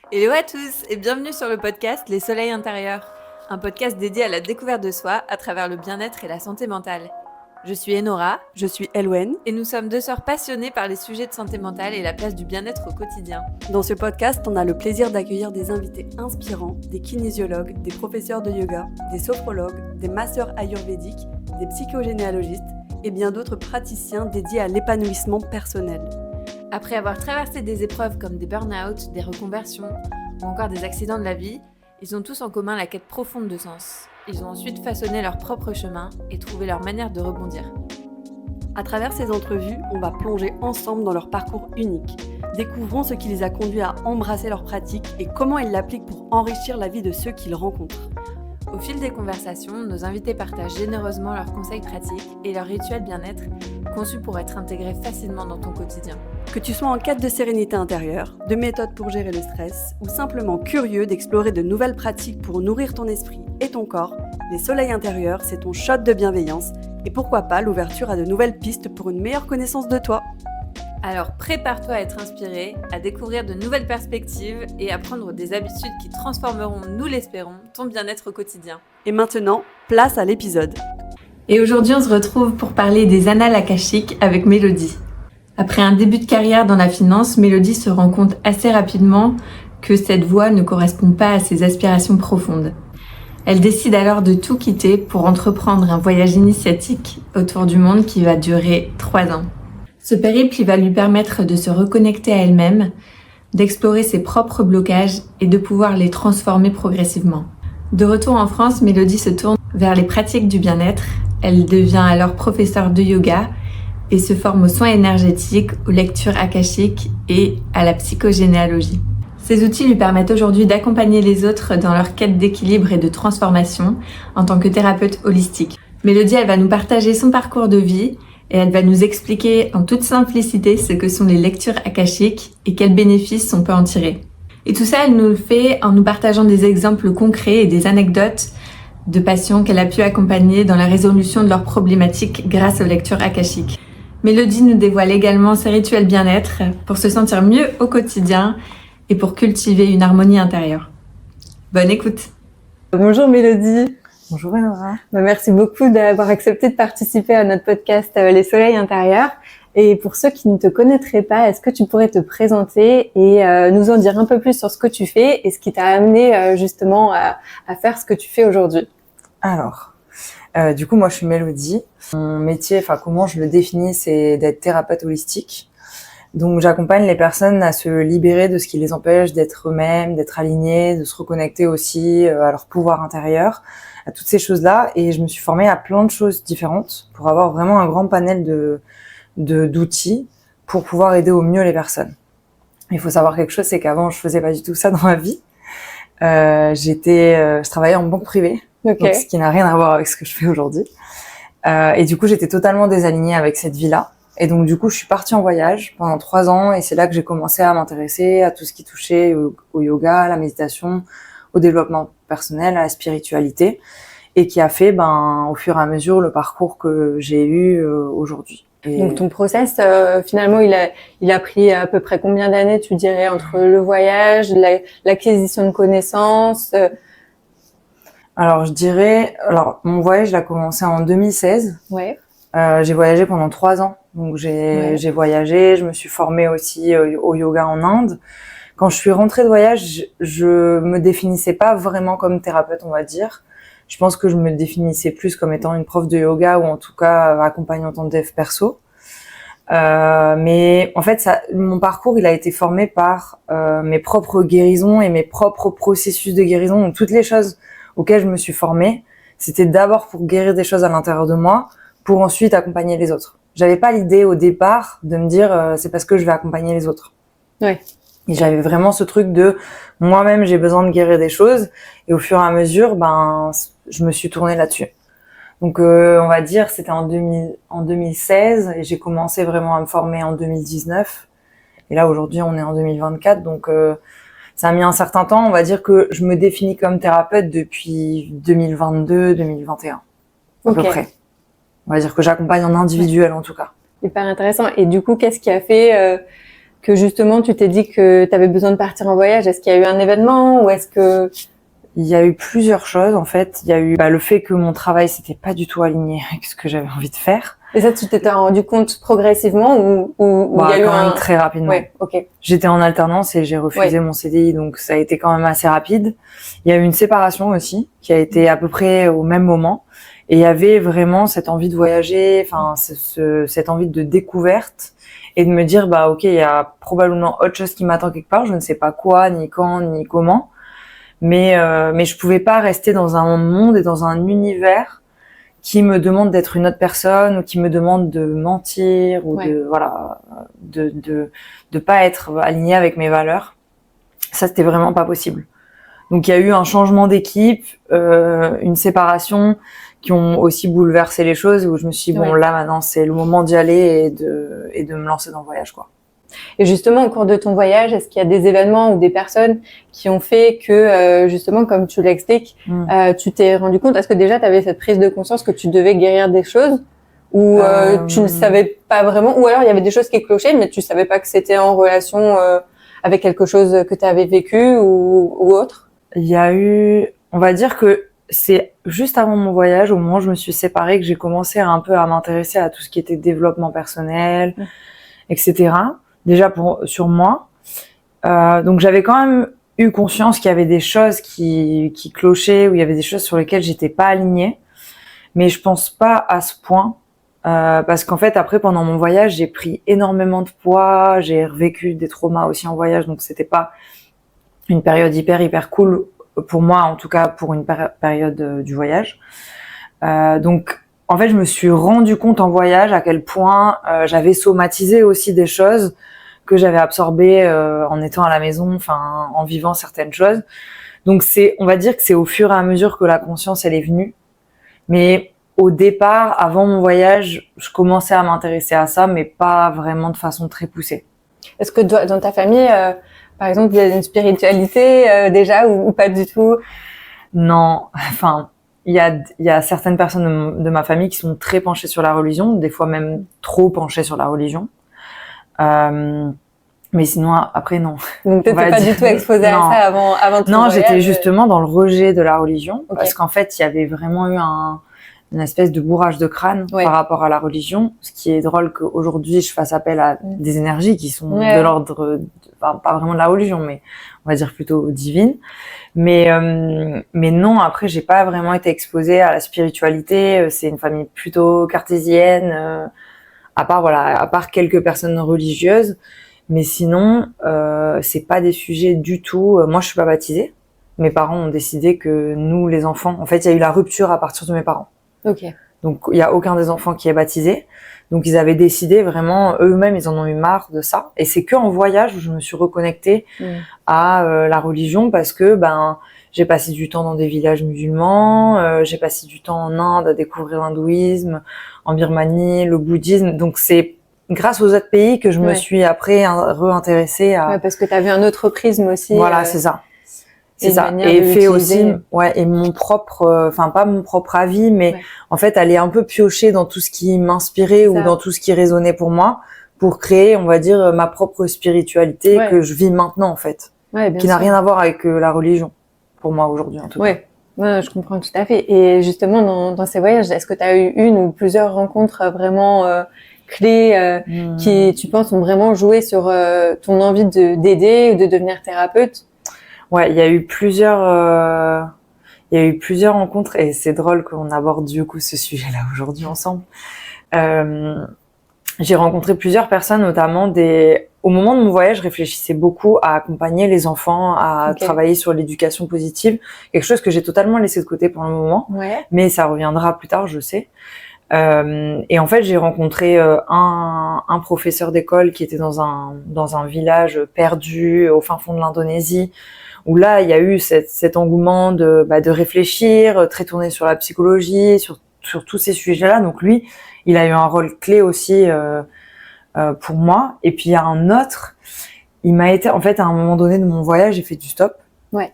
Hello à tous et bienvenue sur le podcast Les Soleils Intérieurs, un podcast dédié à la découverte de soi à travers le bien-être et la santé mentale. Je suis Enora. Je suis Elwen. Et nous sommes deux sœurs passionnées par les sujets de santé mentale et la place du bien-être au quotidien. Dans ce podcast, on a le plaisir d'accueillir des invités inspirants, des kinésiologues, des professeurs de yoga, des sophrologues, des masseurs ayurvédiques, des psychogénéalogistes et bien d'autres praticiens dédiés à l'épanouissement personnel. Après avoir traversé des épreuves comme des burn-out, des reconversions ou encore des accidents de la vie, ils ont tous en commun la quête profonde de sens. Ils ont ensuite façonné leur propre chemin et trouvé leur manière de rebondir. À travers ces entrevues, on va plonger ensemble dans leur parcours unique. Découvrons ce qui les a conduits à embrasser leur pratique et comment ils l'appliquent pour enrichir la vie de ceux qu'ils rencontrent. Au fil des conversations, nos invités partagent généreusement leurs conseils pratiques et leurs rituels bien-être conçus pour être intégrés facilement dans ton quotidien. Que tu sois en quête de sérénité intérieure, de méthodes pour gérer le stress ou simplement curieux d'explorer de nouvelles pratiques pour nourrir ton esprit et ton corps, les soleils intérieurs, c'est ton shot de bienveillance et pourquoi pas l'ouverture à de nouvelles pistes pour une meilleure connaissance de toi. Alors prépare-toi à être inspiré, à découvrir de nouvelles perspectives et à prendre des habitudes qui transformeront, nous l'espérons, ton bien-être au quotidien. Et maintenant, place à l'épisode. Et aujourd'hui, on se retrouve pour parler des annales akashiques avec Mélodie. Après un début de carrière dans la finance, Mélodie se rend compte assez rapidement que cette voie ne correspond pas à ses aspirations profondes. Elle décide alors de tout quitter pour entreprendre un voyage initiatique autour du monde qui va durer 3 ans. Ce périple, il va lui permettre de se reconnecter à elle-même, d'explorer ses propres blocages et de pouvoir les transformer progressivement. De retour en France, Mélodie se tourne vers les pratiques du bien-être. Elle devient alors professeure de yoga et se forme aux soins énergétiques, aux lectures akashiques et à la psychogénéalogie. Ces outils lui permettent aujourd'hui d'accompagner les autres dans leur quête d'équilibre et de transformation en tant que thérapeute holistique. Mélodie, elle va nous partager son parcours de vie et elle va nous expliquer en toute simplicité ce que sont les lectures akashiques et quels bénéfices on peut en tirer. Et tout ça, elle nous le fait en nous partageant des exemples concrets et des anecdotes de patients qu'elle a pu accompagner dans la résolution de leurs problématiques grâce aux lectures akashiques. Mélodie nous dévoile également ses rituels bien-être pour se sentir mieux au quotidien et pour cultiver une harmonie intérieure. Bonne écoute. Bonjour Mélodie. Bonjour Enora. Merci beaucoup d'avoir accepté de participer à notre podcast Les Soleils Intérieurs. Et pour ceux qui ne te connaîtraient pas, est-ce que tu pourrais te présenter et nous en dire un peu plus sur ce que tu fais et ce qui t'a amené justement à faire ce que tu fais aujourd'hui? Alors, du coup, moi je suis Mélodie. Mon métier, comment je le définis, c'est d'être thérapeute holistique. Donc j'accompagne les personnes à se libérer de ce qui les empêche d'être eux-mêmes, d'être alignés, de se reconnecter aussi à leur pouvoir intérieur, à toutes ces choses-là. Et je me suis formée à plein de choses différentes pour avoir vraiment un grand panel d'outils pour pouvoir aider au mieux les personnes. Il faut savoir quelque chose, c'est qu'avant je faisais pas du tout ça dans ma vie. Je travaillais en banque privée, donc, ce qui n'a rien à voir avec ce que je fais aujourd'hui. Et du coup, j'étais totalement désalignée avec cette vie-là. Et donc, du coup, je suis partie en voyage pendant 3 ans et c'est là que j'ai commencé à m'intéresser à tout ce qui touchait au yoga, à la méditation, au développement personnel, à la spiritualité et qui a fait, au fur et à mesure, le parcours que j'ai eu aujourd'hui. Et donc, ton process, finalement, il a pris à peu près combien d'années, tu dirais, entre le voyage, l'acquisition de connaissances? Alors, je dirais, mon voyage, il a commencé en 2016. Ouais. J'ai voyagé pendant 3 ans. Donc, j'ai voyagé, je me suis formée aussi au yoga en Inde. Quand je suis rentrée de voyage, je me définissais pas vraiment comme thérapeute, on va dire. Je pense que je me définissais plus comme étant une prof de yoga ou en tout cas accompagnante en dev perso. Mais en fait, mon parcours, il a été formé par mes propres guérisons et mes propres processus de guérison. Donc, toutes les choses auxquelles je me suis formée, c'était d'abord pour guérir des choses à l'intérieur de moi, pour ensuite accompagner les autres. J'avais pas l'idée au départ de me dire c'est parce que je vais accompagner les autres. Ouais. Et j'avais vraiment ce truc de moi-même j'ai besoin de guérir des choses et au fur et à mesure je me suis tournée là-dessus. Donc on va dire c'était en 2016 et j'ai commencé vraiment à me former en 2019 et là aujourd'hui on est en 2024 donc ça a mis un certain temps. On va dire que je me définis comme thérapeute depuis 2022-2021 à peu près. On va dire que j'accompagne en individuel en tout cas. Hyper intéressant. Et du coup, qu'est-ce qui a fait que justement tu t'es dit que tu avais besoin de partir en voyage? Est-ce qu'il y a eu un événement ou est-ce que... Il y a eu plusieurs choses en fait. Il y a eu le fait que mon travail s'était pas du tout aligné avec ce que j'avais envie de faire. Et ça, tu t'étais rendu compte progressivement ou il y a eu quand même très rapidement. Ouais, ok. J'étais en alternance et j'ai refusé mon CDI, donc ça a été quand même assez rapide. Il y a eu une séparation aussi qui a été à peu près au même moment. Et il y avait vraiment cette envie de voyager, enfin cette envie de découverte et de me dire ok, il y a probablement autre chose qui m'attend quelque part. Je ne sais pas quoi, ni quand, ni comment. Mais je pouvais pas rester dans un monde et dans un univers qui me demande d'être une autre personne ou qui me demande de mentir ou de pas être alignée avec mes valeurs. Ça, c'était vraiment pas possible. Donc il y a eu un changement d'équipe, une séparation qui ont aussi bouleversé les choses où je me suis dit là maintenant c'est le moment d'y aller et de me lancer dans le voyage quoi. Et justement, au cours de ton voyage, est-ce qu'il y a des événements ou des personnes qui ont fait que, justement, comme tu l'expliques, tu t'es rendu compte, est-ce que déjà tu avais cette prise de conscience que tu devais guérir des choses ou tu ne savais pas vraiment, ou alors il y avait des choses qui clochaient, mais tu savais pas que c'était en relation avec quelque chose que tu avais vécu ou autre? Il y a eu, on va dire que c'est juste avant mon voyage, au moment où je me suis séparée, que j'ai commencé un peu à m'intéresser à tout ce qui était développement personnel, etc. Déjà sur moi. Donc j'avais quand même eu conscience qu'il y avait des choses qui clochaient, où il y avait des choses sur lesquelles j'étais pas alignée. Mais je pense pas à ce point. Parce qu'en fait, après, pendant mon voyage, j'ai pris énormément de poids, j'ai revécu des traumas aussi en voyage, donc c'était pas une période hyper cool pour moi, en tout cas pour une période du voyage. Donc, en fait, je me suis rendu compte en voyage à quel point j'avais somatisé aussi des choses que j'avais absorbées en étant à la maison, enfin, en vivant certaines choses. Donc, on va dire que c'est au fur et à mesure que la conscience, elle est venue. Mais au départ, avant mon voyage, je commençais à m'intéresser à ça, mais pas vraiment de façon très poussée. Est-ce que dans ta famille, par exemple, il y a une spiritualité déjà ou pas du tout? Non, enfin, il y a certaines personnes de ma famille qui sont très penchées sur la religion, des fois même trop penchées sur la religion. Mais sinon, après, non. Donc, t'étais pas du tout exposée à ça avant ton voyage? J'étais justement dans le rejet de la religion, parce qu'en fait, il y avait vraiment eu une espèce de bourrage de crâne par rapport à la religion. Ce qui est drôle qu'aujourd'hui, je fasse appel à des énergies qui sont de l'ordre, pas vraiment de la religion, mais on va dire plutôt divine. Mais non, après, j'ai pas vraiment été exposée à la spiritualité. C'est une famille plutôt cartésienne, à part quelques personnes religieuses. Mais sinon, c'est pas des sujets du tout. Moi, je suis pas baptisée. Mes parents ont décidé que nous, les enfants, en fait, il y a eu la rupture à partir de mes parents. Ok. Donc, il y a aucun des enfants qui est baptisé. Donc, ils avaient décidé vraiment, eux-mêmes, ils en ont eu marre de ça. Et c'est que en voyage où je me suis reconnectée à la religion parce que, j'ai passé du temps dans des villages musulmans, j'ai passé du temps en Inde à découvrir l'hindouisme, en Birmanie, le bouddhisme. Donc, c'est grâce aux autres pays que je me suis après réintéressée à... Ouais, parce que tu avais un autre prisme aussi. Voilà, c'est ça. C'est ça. Et fait aussi, et mon propre, pas mon propre avis, mais en fait, aller un peu piocher dans tout ce qui m'inspirait ou dans tout ce qui résonnait pour moi, pour créer, on va dire, ma propre spiritualité que je vis maintenant, en fait. Ouais, bien qui n'a rien à voir avec la religion, pour moi, aujourd'hui, en tout cas. Ouais, je comprends tout à fait. Et justement, dans ces voyages, est-ce que tu as eu une ou plusieurs rencontres vraiment clés qui, tu penses, ont vraiment joué sur ton envie d'aider ou de devenir thérapeute? Ouais, il y a eu plusieurs rencontres et c'est drôle qu'on aborde du coup ce sujet-là aujourd'hui ensemble. J'ai rencontré plusieurs personnes, notamment au moment de mon voyage, je réfléchissais beaucoup à accompagner les enfants, à travailler sur l'éducation positive, quelque chose que j'ai totalement laissé de côté pour le moment, mais ça reviendra plus tard, je sais. Et en fait, j'ai rencontré un professeur d'école qui était dans un village perdu au fin fond de l'Indonésie, où là, il y a eu cet engouement de réfléchir, très tourné sur la psychologie, sur tous ces sujets-là. Donc lui, il a eu un rôle clé aussi pour moi. Et puis il y a un autre, il m'a été, en fait, à un moment donné de mon voyage, j'ai fait du stop. Ouais.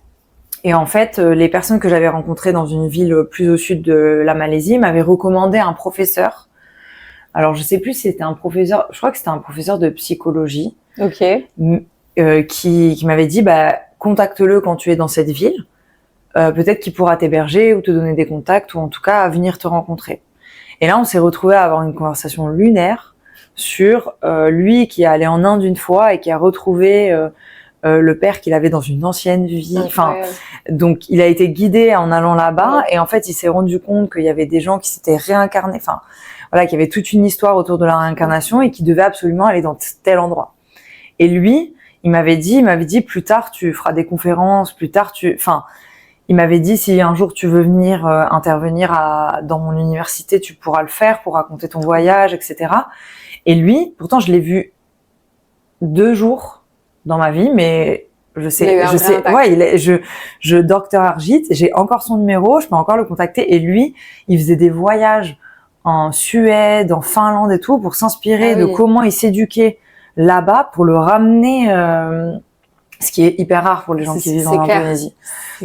Et en fait, les personnes que j'avais rencontrées dans une ville plus au sud de la Malaisie m'avaient recommandé un professeur. Alors, je sais plus si c'était un professeur, je crois que c'était un professeur de psychologie, Ok. Qui m'avait dit, contacte-le quand tu es dans cette ville. Peut-être qu'il pourra t'héberger ou te donner des contacts ou en tout cas à venir te rencontrer. Et là, on s'est retrouvés à avoir une conversation lunaire sur lui qui est allé en Inde une fois et qui a retrouvé le père qu'il avait dans une ancienne vie. Enfin, donc il a été guidé en allant là-bas et en fait, il s'est rendu compte qu'il y avait des gens qui s'étaient réincarnés. Enfin, voilà, qu'il y avait toute une histoire autour de la réincarnation et qui devaient absolument aller dans tel endroit. Et lui, il m'avait dit, plus tard, tu feras des conférences, il m'avait dit, si un jour tu veux venir intervenir dans mon université, tu pourras le faire pour raconter ton voyage, etc. Et lui, pourtant, je l'ai vu 2 jours dans ma vie, mais je sais, Dr Arjit, j'ai encore son numéro, je peux encore le contacter. Et lui, il faisait des voyages en Suède, en Finlande et tout, pour s'inspirer de comment il s'éduquait là-bas, pour le ramener, ce qui est hyper rare pour les gens qui vivent en Indonésie.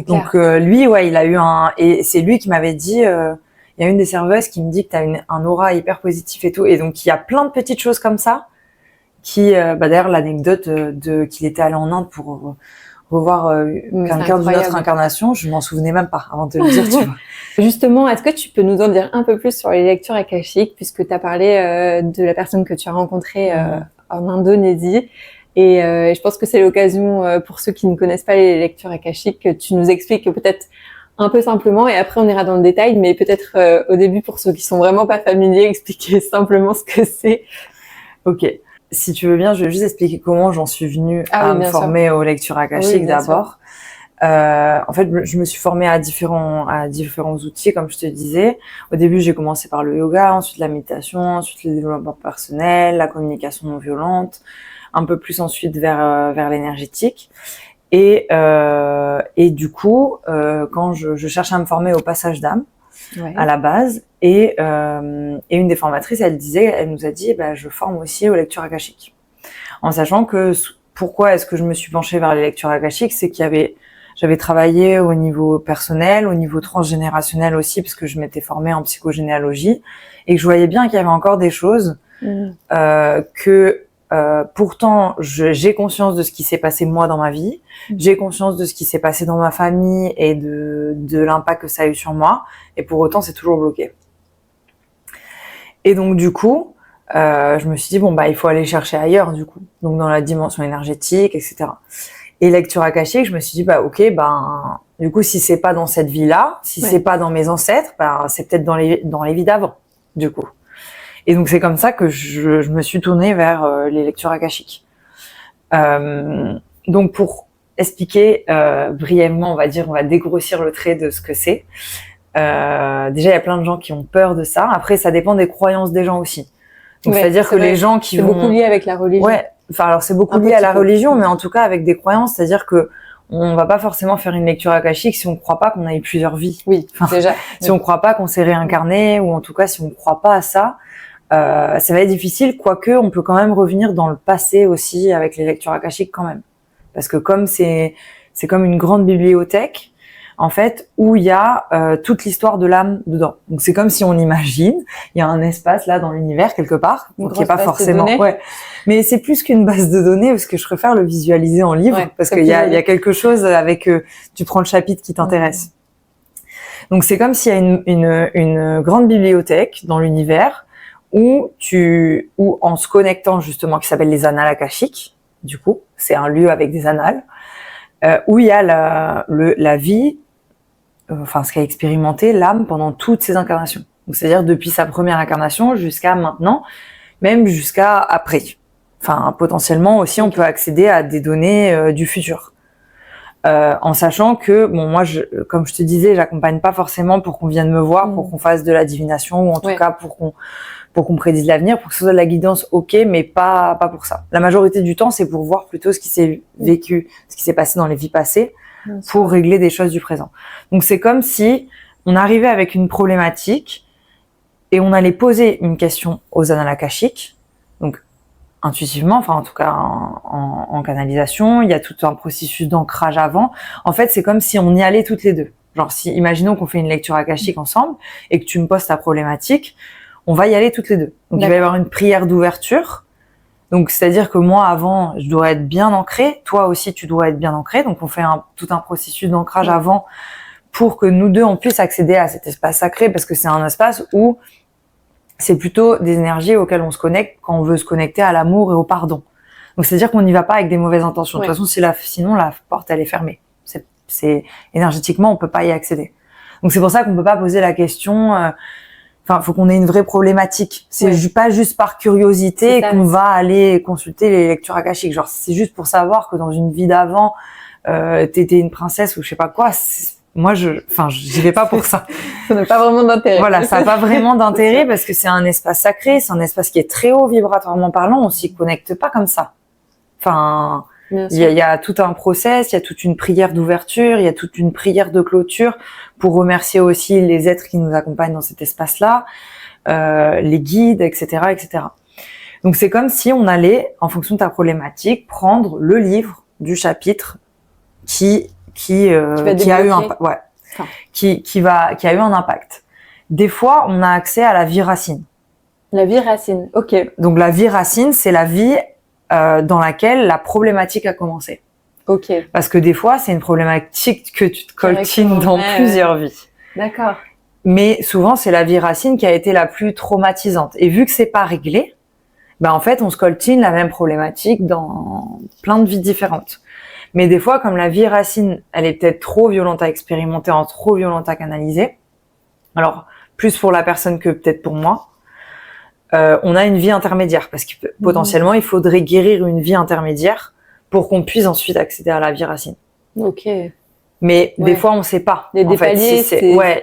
Donc lui, il a eu et c'est lui qui m'avait dit, il y a une des serveuses qui me dit que t'as un aura hyper positif et tout, et donc il y a plein de petites choses comme ça qui, d'ailleurs l'anecdote qu'il était allé en Inde pour revoir quelqu'un d'une autre incarnation, je m'en souvenais même pas avant de te le dire, tu vois. Justement, est-ce que tu peux nous en dire un peu plus sur les lectures akashiques, puisque tu as parlé de la personne que tu as rencontrée en Indonésie, et je pense que c'est l'occasion pour ceux qui ne connaissent pas les lectures akashiques que tu nous expliques peut-être un peu simplement, et après on ira dans le détail, mais peut-être au début pour ceux qui sont vraiment pas familiers, expliquer simplement ce que c'est. Ok. Si tu veux bien, je vais juste expliquer comment j'en suis venue à me former aux lectures akashiques d'abord. En fait, je me suis formée à différents outils, comme je te disais. Au début, j'ai commencé par le yoga, ensuite la méditation, ensuite le développement personnel, la communication non violente, un peu plus ensuite vers l'énergétique. Et du coup, quand je cherchais à me former au passage d'âme, à la base, et une des formatrices, elle nous a dit, je forme aussi aux lectures akashiques. En sachant que, pourquoi est-ce que je me suis penchée vers les lectures akashiques, c'est j'avais travaillé au niveau personnel, au niveau transgénérationnel aussi, parce que je m'étais formée en psychogénéalogie, et que je voyais bien qu'il y avait encore des choses pourtant j'ai conscience de ce qui s'est passé moi dans ma vie, j'ai conscience de ce qui s'est passé dans ma famille et de l'impact que ça a eu sur moi, et pour autant c'est toujours bloqué. Et donc du coup, je me suis dit il faut aller chercher ailleurs du coup, donc dans la dimension énergétique, etc. Et lecture akashique, je me suis dit du coup si c'est pas dans cette vie-là, si c'est pas dans mes ancêtres, c'est peut-être dans les vies d'avant, du coup. Et donc c'est comme ça que je me suis tournée vers les lectures akashiques. Donc pour expliquer brièvement, on va dégrossir le trait de ce que c'est. Déjà il y a plein de gens qui ont peur de ça. Après ça dépend des croyances des gens aussi. Donc c'est-à-dire que les gens qui vont... C'est beaucoup lié avec la religion. Alors c'est beaucoup lié à la religion, mais en tout cas avec des croyances, c'est-à-dire que on va pas forcément faire une lecture akashique si on croit pas qu'on a eu plusieurs vies. Oui, déjà. Si on croit pas qu'on s'est réincarné, ou en tout cas si on croit pas à ça, ça va être difficile, quoique on peut quand même revenir dans le passé aussi avec les lectures akashiques quand même. Parce que comme c'est comme une grande bibliothèque, en fait, où il y a toute l'histoire de l'âme dedans. Donc c'est comme si on imagine, il y a un espace là dans l'univers quelque part, qui est pas forcément... Mais c'est plus qu'une base de données, parce que je préfère le visualiser en livre, parce qu'il y a quelque chose avec... tu prends le chapitre qui t'intéresse. Donc c'est comme s'il y a une grande bibliothèque dans l'univers, où en se connectant justement, qui s'appelle les annales akashiques, du coup, c'est un lieu avec des annales, où il y a la vie, ce qu'a expérimenté l'âme pendant toutes ses incarnations. Donc c'est-à-dire depuis sa première incarnation jusqu'à maintenant, même jusqu'à après. Enfin, potentiellement aussi, on peut accéder à des données du futur. En sachant que, moi, comme je te disais, j'accompagne pas forcément pour qu'on vienne me voir, pour qu'on fasse de la divination, ou en tout cas pour qu'on prédise l'avenir, pour que ce soit de la guidance, ok, mais pas pour ça. La majorité du temps, c'est pour voir plutôt ce qui s'est vécu, ce qui s'est passé dans les vies passées, pour régler des choses du présent. Donc c'est comme si on arrivait avec une problématique et on allait poser une question aux annales akashiques, donc intuitivement, enfin en tout cas en canalisation, il y a tout un processus d'ancrage avant. En fait, c'est comme si on y allait toutes les deux. Genre imaginons qu'on fait une lecture akashique ensemble et que tu me poses ta problématique, on va y aller toutes les deux. Donc il va y avoir une prière d'ouverture Donc, c'est-à-dire que moi, avant, je dois être bien ancrée. Toi aussi, tu dois être bien ancré. Donc, on fait tout un processus d'ancrage avant pour que nous deux, on puisse accéder à cet espace sacré, parce que c'est un espace où c'est plutôt des énergies auxquelles on se connecte quand on veut se connecter à l'amour et au pardon. Donc, c'est-à-dire qu'on n'y va pas avec des mauvaises intentions. De toute façon, sinon, la porte, elle est fermée. C'est énergétiquement, on peut pas y accéder. Donc, c'est pour ça qu'on peut pas poser la question, faut qu'on ait une vraie problématique. C'est pas juste par curiosité qu'on va aller consulter les lectures akashiques. Genre, c'est juste pour savoir que dans une vie d'avant, t'étais une princesse ou je sais pas quoi. Moi, j'y vais pas pour ça. Ça n'a pas vraiment d'intérêt. Voilà, ça n'a pas vraiment d'intérêt parce que c'est un espace sacré, c'est un espace qui est très haut vibratoirement parlant. On s'y connecte pas comme ça. Enfin, il y a tout un process, il y a toute une prière d'ouverture, il y a toute une prière de clôture pour remercier aussi les êtres qui nous accompagnent dans cet espace-là, les guides, etc., etc. Donc c'est comme si on allait, en fonction de ta problématique, prendre le livre du chapitre qui a eu un impact. Des fois, on a accès à la vie racine. La vie racine, ok. Donc la vie racine, c'est la vie dans laquelle la problématique a commencé. Ok. Parce que des fois, c'est une problématique que tu te coltines dans plusieurs vies. D'accord. Mais souvent, c'est la vie racine qui a été la plus traumatisante. Et vu que c'est pas réglé, en fait, on se coltine la même problématique dans plein de vies différentes. Mais des fois, comme la vie racine, elle est peut-être trop violente à expérimenter, trop violente à canaliser. Alors, plus pour la personne que peut-être pour moi. On a une vie intermédiaire parce que potentiellement, il faudrait guérir une vie intermédiaire pour qu'on puisse ensuite accéder à la vie racine. Ok. Mais des fois, on sait pas. Il y a des paliers.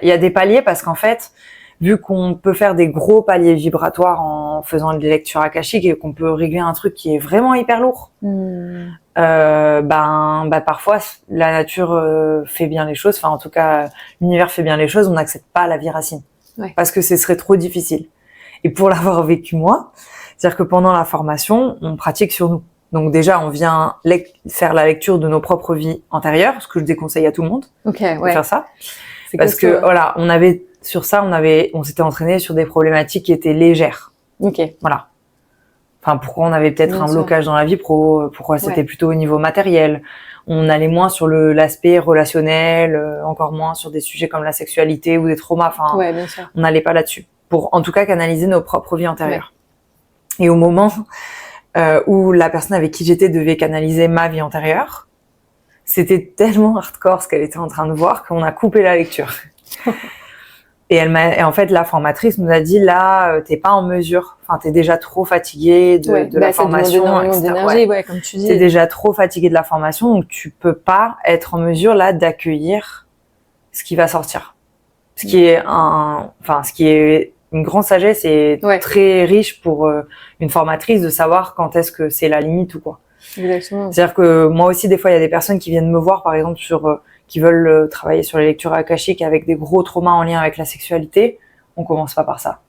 Il y a des paliers parce qu'en fait, vu qu'on peut faire des gros paliers vibratoires en faisant des lectures akashiques et qu'on peut régler un truc qui est vraiment hyper lourd, parfois la nature fait bien les choses. Enfin, en tout cas, l'univers fait bien les choses. On n'accède pas à la vie racine parce que ce serait trop difficile. Et pour l'avoir vécu moi, c'est-à-dire que pendant la formation, on pratique sur nous. Donc déjà, on vient faire la lecture de nos propres vies antérieures, ce que je déconseille à tout le monde de faire ça, parce que voilà, on s'était entraîné sur des problématiques qui étaient légères. Ok. Voilà. Enfin, pourquoi on avait peut-être un blocage dans la vie pro, pourquoi c'était plutôt au niveau matériel. On allait moins sur l'aspect relationnel, encore moins sur des sujets comme la sexualité ou des traumas. Enfin, on n'allait pas là-dessus. Pour en tout cas canaliser nos propres vies antérieures. Et au moment où la personne avec qui j'étais devait canaliser ma vie antérieure, c'était tellement hardcore ce qu'elle était en train de voir qu'on a coupé la lecture. Et en fait, la formatrice nous a dit là, t'es pas en mesure, t'es déjà trop fatiguée de la formation, etc. D'énergie, comme tu dis. T'es déjà trop fatiguée de la formation, donc tu peux pas être en mesure là d'accueillir ce qui va sortir. Ce qui est une grande sagesse et très riche pour une formatrice de savoir quand est-ce que c'est la limite ou quoi. Exactement. C'est-à-dire que moi aussi, des fois, il y a des personnes qui viennent me voir, par exemple, qui veulent travailler sur les lectures akashiques avec des gros traumas en lien avec la sexualité. On commence pas par ça.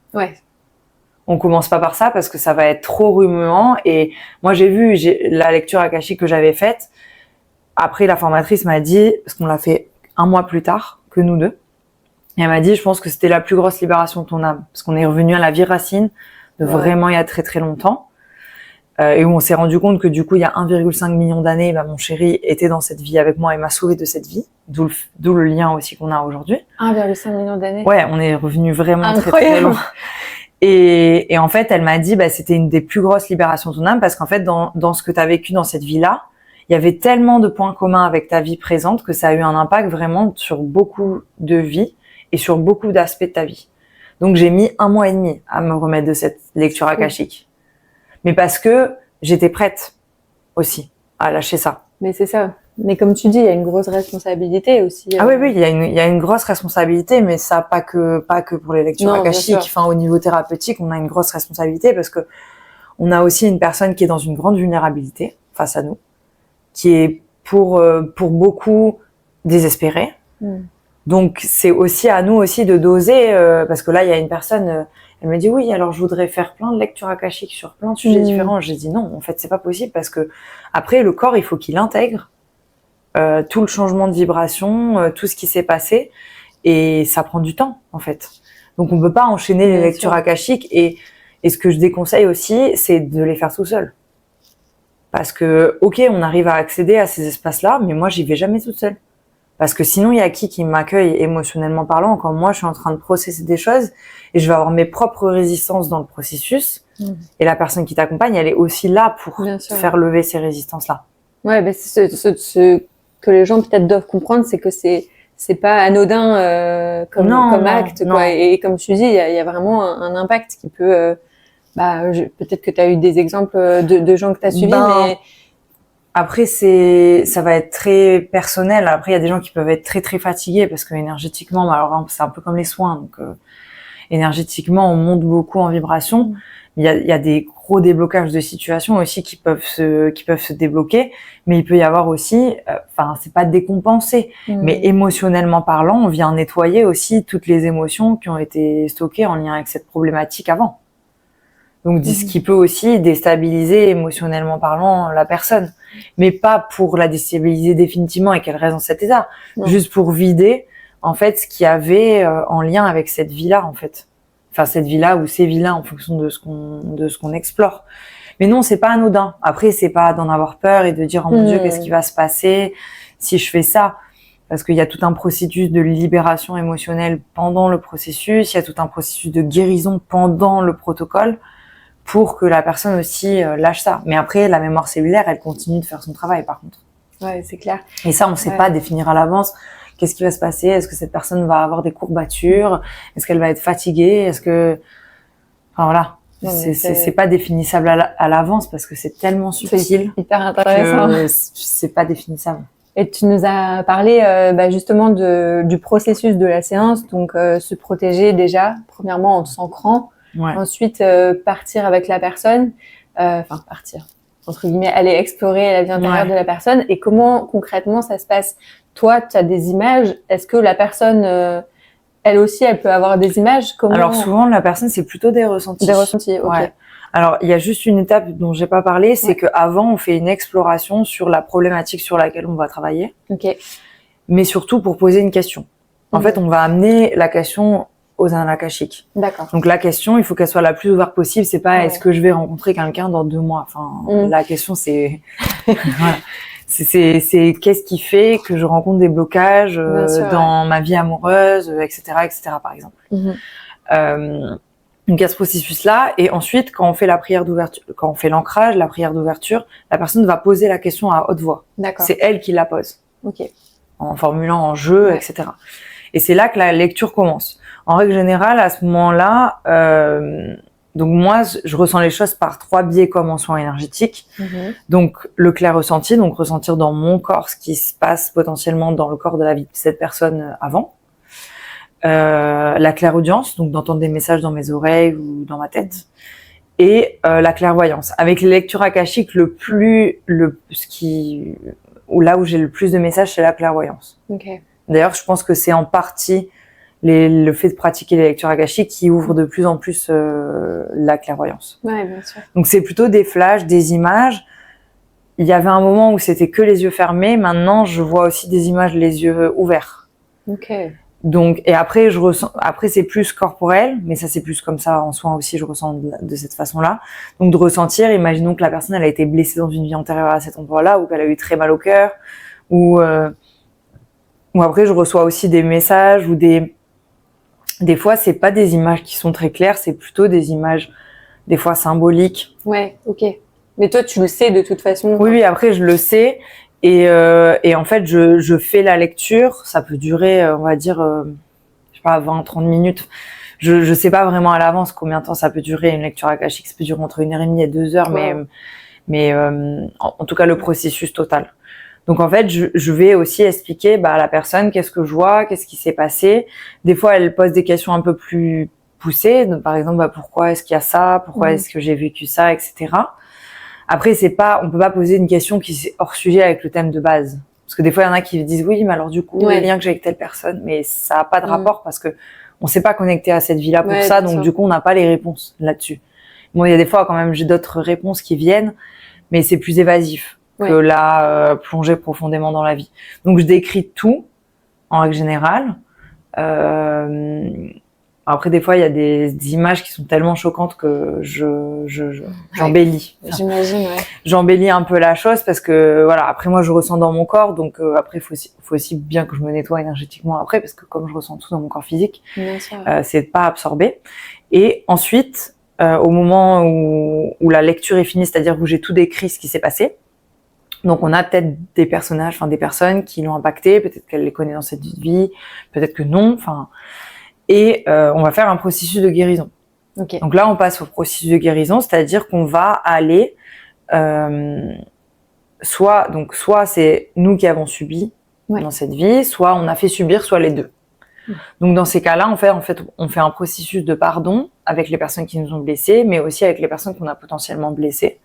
On commence pas par ça parce que ça va être trop remuant. Et moi, j'ai vu la lecture akashique que j'avais faite. Après, la formatrice m'a dit, parce qu'on l'a fait 1 mois plus tard que nous deux, et elle m'a dit, je pense que c'était la plus grosse libération de ton âme. Parce qu'on est revenu à la vie racine de vraiment il y a très très longtemps. Et où on s'est rendu compte que du coup, il y a 1,5 million d'années, mon chéri était dans cette vie avec moi et m'a sauvé de cette vie. D'où le lien aussi qu'on a aujourd'hui. 1,5 million d'années. Ouais, on est revenu vraiment incroyable. Très très loin. Et en fait, elle m'a dit, c'était une des plus grosses libérations de ton âme parce qu'en fait, dans ce que tu as vécu dans cette vie-là, il y avait tellement de points communs avec ta vie présente que ça a eu un impact vraiment sur beaucoup de vies et sur beaucoup d'aspects de ta vie. Donc, j'ai mis 1 mois et demi à me remettre de cette lecture akashique. Mais parce que j'étais prête aussi à lâcher ça. Mais c'est ça. Mais comme tu dis, il y a une grosse responsabilité aussi. Ah oui, il y a une grosse responsabilité, mais ça pas que pour les lectures akashiques. Au niveau thérapeutique, on a une grosse responsabilité parce que on a aussi une personne qui est dans une grande vulnérabilité face à nous, qui est pour beaucoup désespérée. Donc c'est aussi à nous aussi de doser parce que là il y a une personne elle me dit oui, alors je voudrais faire plein de lectures akashiques sur plein de sujets différents. J'ai dit non, en fait c'est pas possible parce que après le corps il faut qu'il intègre tout le changement de vibration, tout ce qui s'est passé et ça prend du temps en fait. Donc on peut pas enchaîner les lectures akashiques et ce que je déconseille aussi c'est de les faire tout seul. Parce que, ok, on arrive à accéder à ces espaces-là, mais moi, j'y vais jamais toute seule. Parce que sinon, il y a qui m'accueille émotionnellement parlant quand moi, je suis en train de processer des choses et je vais avoir mes propres résistances dans le processus. Et la personne qui t'accompagne, elle est aussi là pour faire lever ces résistances-là. Ouais, ben c'est ce que les gens peut-être doivent comprendre, c'est que c'est pas anodin comme acte, non. quoi. Et comme tu dis, il y a vraiment un impact qui peut. Peut-être que tu as eu des exemples de gens que tu as suivis, mais après ça va être très personnel. Après, il y a des gens qui peuvent être très très fatigués parce que énergétiquement, alors c'est un peu comme les soins. Donc énergétiquement, on monte beaucoup en vibration. Il y a des gros déblocages de situations aussi qui peuvent se débloquer, mais il peut y avoir aussi, c'est pas décompensé, mais émotionnellement parlant, on vient nettoyer aussi toutes les émotions qui ont été stockées en lien avec cette problématique avant. Donc, ce qui peut aussi déstabiliser émotionnellement parlant la personne, mais pas pour la déstabiliser définitivement et qu'elle reste dans cet état, juste pour vider en fait ce qu'il y avait en lien avec cette vie-là en fait. Enfin, cette vie-là ou ces vies-là en fonction de ce qu'on explore. Mais non, c'est pas anodin. Après, c'est pas d'en avoir peur et de dire oh mon Dieu, qu'est-ce qui va se passer si je fais ça? Parce qu'il y a tout un processus de libération émotionnelle pendant le processus, il y a tout un processus de guérison pendant le protocole pour que la personne aussi lâche ça. Mais après, la mémoire cellulaire, elle continue de faire son travail par contre. Ouais, c'est clair. Et ça, on sait pas définir à l'avance. Qu'est-ce qui va se passer? Est-ce que cette personne va avoir des courbatures? Est-ce qu'elle va être fatiguée? Est-ce que... Enfin voilà. C'est pas définissable à l'avance parce que c'est tellement subtil. C'est hyper intéressant. Que c'est pas définissable. Et tu nous as parlé justement du processus de la séance. Donc, se protéger déjà, premièrement en s'ancrant. Ouais. Ensuite, partir avec la personne. Partir. Entre guillemets, aller explorer la vie intérieure de la personne. Et comment concrètement ça se passe? Toi, tu as des images. Est-ce que la personne, elle aussi, elle peut avoir des images? Alors souvent, la personne, c'est plutôt des ressentis. Des ressentis, ok. Ouais. Alors, il y a juste une étape dont j'ai pas parlé, c'est qu'avant, on fait une exploration sur la problématique sur laquelle on va travailler. Ok. Mais surtout pour poser une question. En fait, on va amener la question aux annales akashiques. D'accord. Donc la question, il faut qu'elle soit la plus ouverte possible. C'est pas est-ce que je vais rencontrer quelqu'un dans 2 mois. Enfin, la question c'est voilà. C'est qu'est-ce qui fait que je rencontre des blocages dans ma vie amoureuse, etc., par exemple. Donc il y a ce processus-là, et ensuite quand on fait la prière d'ouverture, quand on fait l'ancrage, la prière d'ouverture, la personne va poser la question à haute voix. D'accord. C'est elle qui la pose. Ok. En formulant en jeu, etc. Et c'est là que la lecture commence. En règle générale, à ce moment-là, donc moi, je ressens les choses par 3 biais comme en soins énergétiques. Donc le clair ressenti, donc ressentir dans mon corps ce qui se passe potentiellement dans le corps de la vie de cette personne avant. La clairaudience, donc d'entendre des messages dans mes oreilles ou dans ma tête. Et la clairvoyance. Avec les lectures akashiques, là où j'ai le plus de messages, c'est la clairvoyance. Okay. D'ailleurs, je pense que c'est en partie le fait de pratiquer les lectures akashiques qui ouvre de plus en plus la clairvoyance. Ouais, bien sûr. Donc c'est plutôt des flashs, des images. Il y avait un moment où c'était que les yeux fermés. Maintenant, je vois aussi des images les yeux ouverts. Ok. Donc, et après, c'est plus corporel, mais ça, c'est plus comme ça en soins aussi, je ressens de cette façon-là. Donc, de ressentir, imaginons que la personne, elle a été blessée dans une vie antérieure à cet endroit-là, ou qu'elle a eu très mal au cœur, ou après, je reçois aussi des messages, ou des fois, c'est pas des images qui sont très claires, c'est plutôt des images, des fois symboliques. Ouais, ok. Mais toi, tu le sais de toute façon. Oui, après, je le sais. Et en fait, je fais la lecture. Ça peut durer, on va dire, je sais pas, 20-30 minutes. Je sais pas vraiment à l'avance combien de temps ça peut durer une lecture akashique. Ça peut durer entre 1h30 et 2 heures, mais en tout cas, le processus total. Donc, en fait, je vais aussi expliquer à la personne qu'est-ce que je vois, qu'est-ce qui s'est passé. Des fois, elle pose des questions un peu plus poussées. Donc, par exemple, pourquoi est-ce qu'il y a ça? Pourquoi est-ce que j'ai vécu ça, etc. Après, on peut pas poser une question qui est hors sujet avec le thème de base. Parce que des fois, il y en a qui disent oui, mais alors du coup, les liens que j'ai avec telle personne, mais ça a pas de rapport parce que on s'est pas connecté à cette vie-là pour ça, donc du coup, on n'a pas les réponses là-dessus. Bon, il y a des fois quand même, j'ai d'autres réponses qui viennent, mais c'est plus évasif que là, plonger profondément dans la vie. Donc, je décris tout, en règle générale. Après, des fois, il y a des images qui sont tellement choquantes que j'embellis. J'imagine, ouais. J'embellis un peu la chose parce que, voilà, après, moi, je ressens dans mon corps. Donc, après, faut aussi bien que je me nettoie énergétiquement après parce que comme je ressens tout dans mon corps physique, Bien sûr. c'est de pas absorber. Et ensuite, au moment où la lecture est finie, c'est-à-dire où j'ai tout décrit ce qui s'est passé, donc on a peut-être des personnages, enfin des personnes qui l'ont impacté, peut-être qu'elle les connaît dans cette vie, peut-être que non, enfin... Et on va faire un processus de guérison. Okay. Donc là, on passe au processus de guérison, c'est-à-dire qu'on va aller soit c'est nous qui avons subi dans cette vie, soit on a fait subir, soit les deux. Donc dans ces cas-là, on fait un processus de pardon avec les personnes qui nous ont blessés, mais aussi avec les personnes qu'on a potentiellement blessées.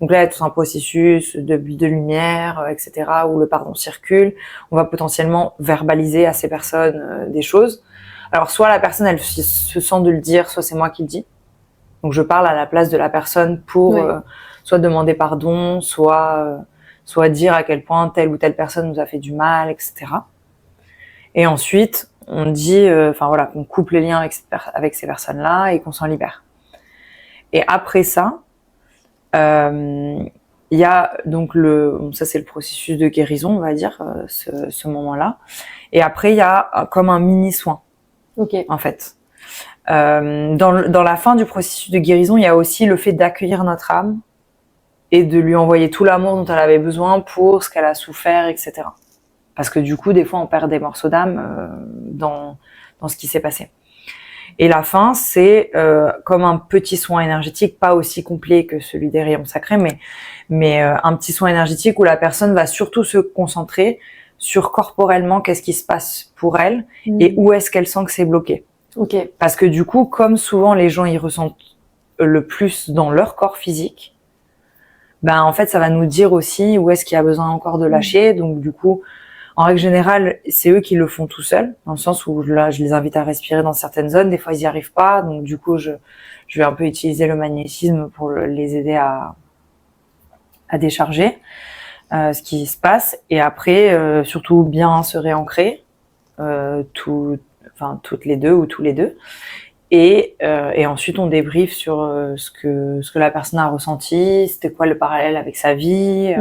Donc là, il y a tout un processus de bulle de lumière, etc., où le pardon circule. On va potentiellement verbaliser à ces personnes des choses. Alors, soit la personne, elle se sent de le dire, soit c'est moi qui le dis. Donc, je parle à la place de la personne pour soit demander pardon, soit dire à quel point telle ou telle personne nous a fait du mal, etc. Et ensuite, on dit, qu'on coupe les liens avec ces personnes-là et qu'on s'en libère. Et après ça, il y a donc ça c'est le processus de guérison, on va dire, ce moment-là. Et après, il y a comme un mini-soin. Okay. En fait. Dans la fin du processus de guérison, il y a aussi le fait d'accueillir notre âme et de lui envoyer tout l'amour dont elle avait besoin pour ce qu'elle a souffert, etc. Parce que du coup, des fois, on perd des morceaux d'âme dans ce qui s'est passé. Et la fin, c'est comme un petit soin énergétique, pas aussi complet que celui des rayons sacrés, mais un petit soin énergétique où la personne va surtout se concentrer sur corporellement qu'est-ce qui se passe pour elle et où est-ce qu'elle sent que c'est bloqué. Okay. Parce que du coup, comme souvent les gens y ressentent le plus dans leur corps physique, ben en fait ça va nous dire aussi où est-ce qu'il y a besoin encore de lâcher. Donc du coup, en règle générale, c'est eux qui le font tout seuls, dans le sens où là je les invite à respirer dans certaines zones. Des fois ils y arrivent pas, donc du coup je vais un peu utiliser le magnétisme pour les aider à décharger ce qui se passe, et après surtout bien se réancrer toutes les deux ou tous les deux, et ensuite on débriefe sur ce que la personne a ressenti, c'était quoi le parallèle avec sa vie,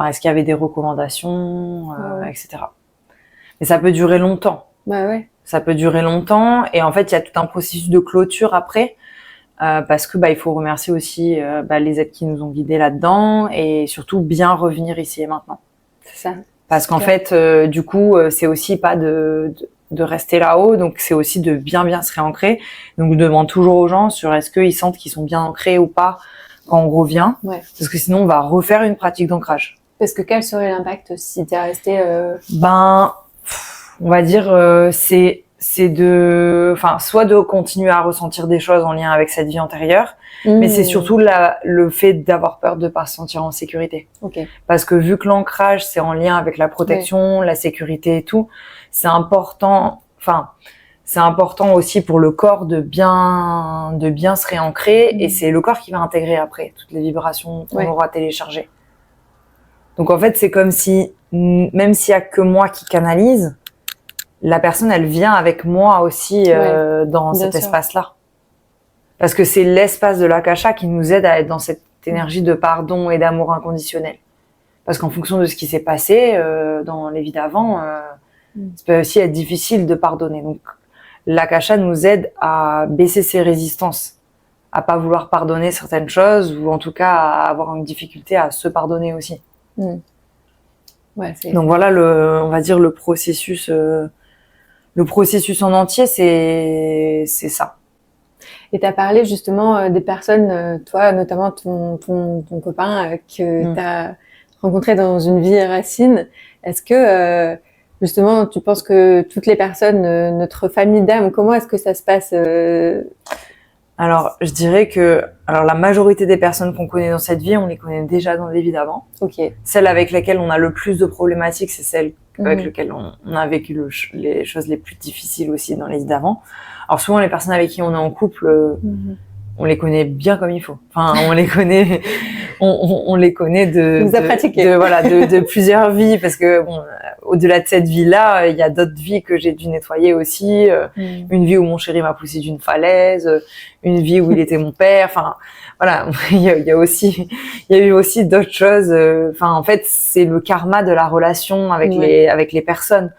est-ce qu'il y avait des recommandations, etc. Mais ça peut durer longtemps. Ouais. Ça peut durer longtemps, et en fait il y a tout un processus de clôture après. Parce que il faut remercier aussi les êtres qui nous ont guidés là-dedans, et surtout bien revenir ici et maintenant. C'est ça. Parce qu'en fait, du coup, c'est aussi pas de rester là-haut, donc c'est aussi de bien se réancrer. Donc je demande toujours aux gens sur est-ce qu'ils sentent qu'ils sont bien ancrés ou pas quand on revient, parce que sinon on va refaire une pratique d'ancrage. Parce que quel serait l'impact si t'es resté on va dire c'est de, soit de continuer à ressentir des choses en lien avec cette vie antérieure, mais c'est surtout le fait d'avoir peur de pas se sentir en sécurité. Okay. Parce que vu que l'ancrage c'est en lien avec la protection, la sécurité et tout, c'est important aussi pour le corps de bien se réancrer, et c'est le corps qui va intégrer après toutes les vibrations qu'on aura téléchargées. Donc en fait, c'est comme si, même s'il y a que moi qui canalise, la personne, elle vient avec moi aussi dans cet espace-là. Parce que c'est l'espace de l'Akasha qui nous aide à être dans cette énergie de pardon et d'amour inconditionnel. Parce qu'en fonction de ce qui s'est passé dans les vies d'avant, ça peut aussi être difficile de pardonner. Donc l'Akasha nous aide à baisser ses résistances, à pas vouloir pardonner certaines choses, ou en tout cas à avoir une difficulté à se pardonner aussi. Donc voilà, on va dire le processus en entier, c'est ça. Et tu as parlé justement des personnes, toi notamment ton copain que tu as rencontré dans une vie racine. Est-ce que justement tu penses que toutes les personnes, notre famille d'âme, comment est-ce que ça se passe Alors je dirais que la majorité des personnes qu'on connaît dans cette vie, on les connaît déjà dans les vies d'avant. Okay. Celles avec lesquelles on a le plus de problématiques, c'est celles avec lesquelles on a vécu les choses les plus difficiles aussi dans les vies d'avant. Alors souvent les personnes avec qui on est en couple, on les connaît bien comme il faut. Enfin, on on les connaît de plusieurs vies, parce que bon, au-delà de cette vie-là, il y a d'autres vies que j'ai dû nettoyer aussi. Une vie où mon chéri m'a poussé d'une falaise, une vie où il était mon père. Enfin, voilà, il y a eu aussi d'autres choses. Enfin, en fait, c'est le karma de la relation avec les personnes.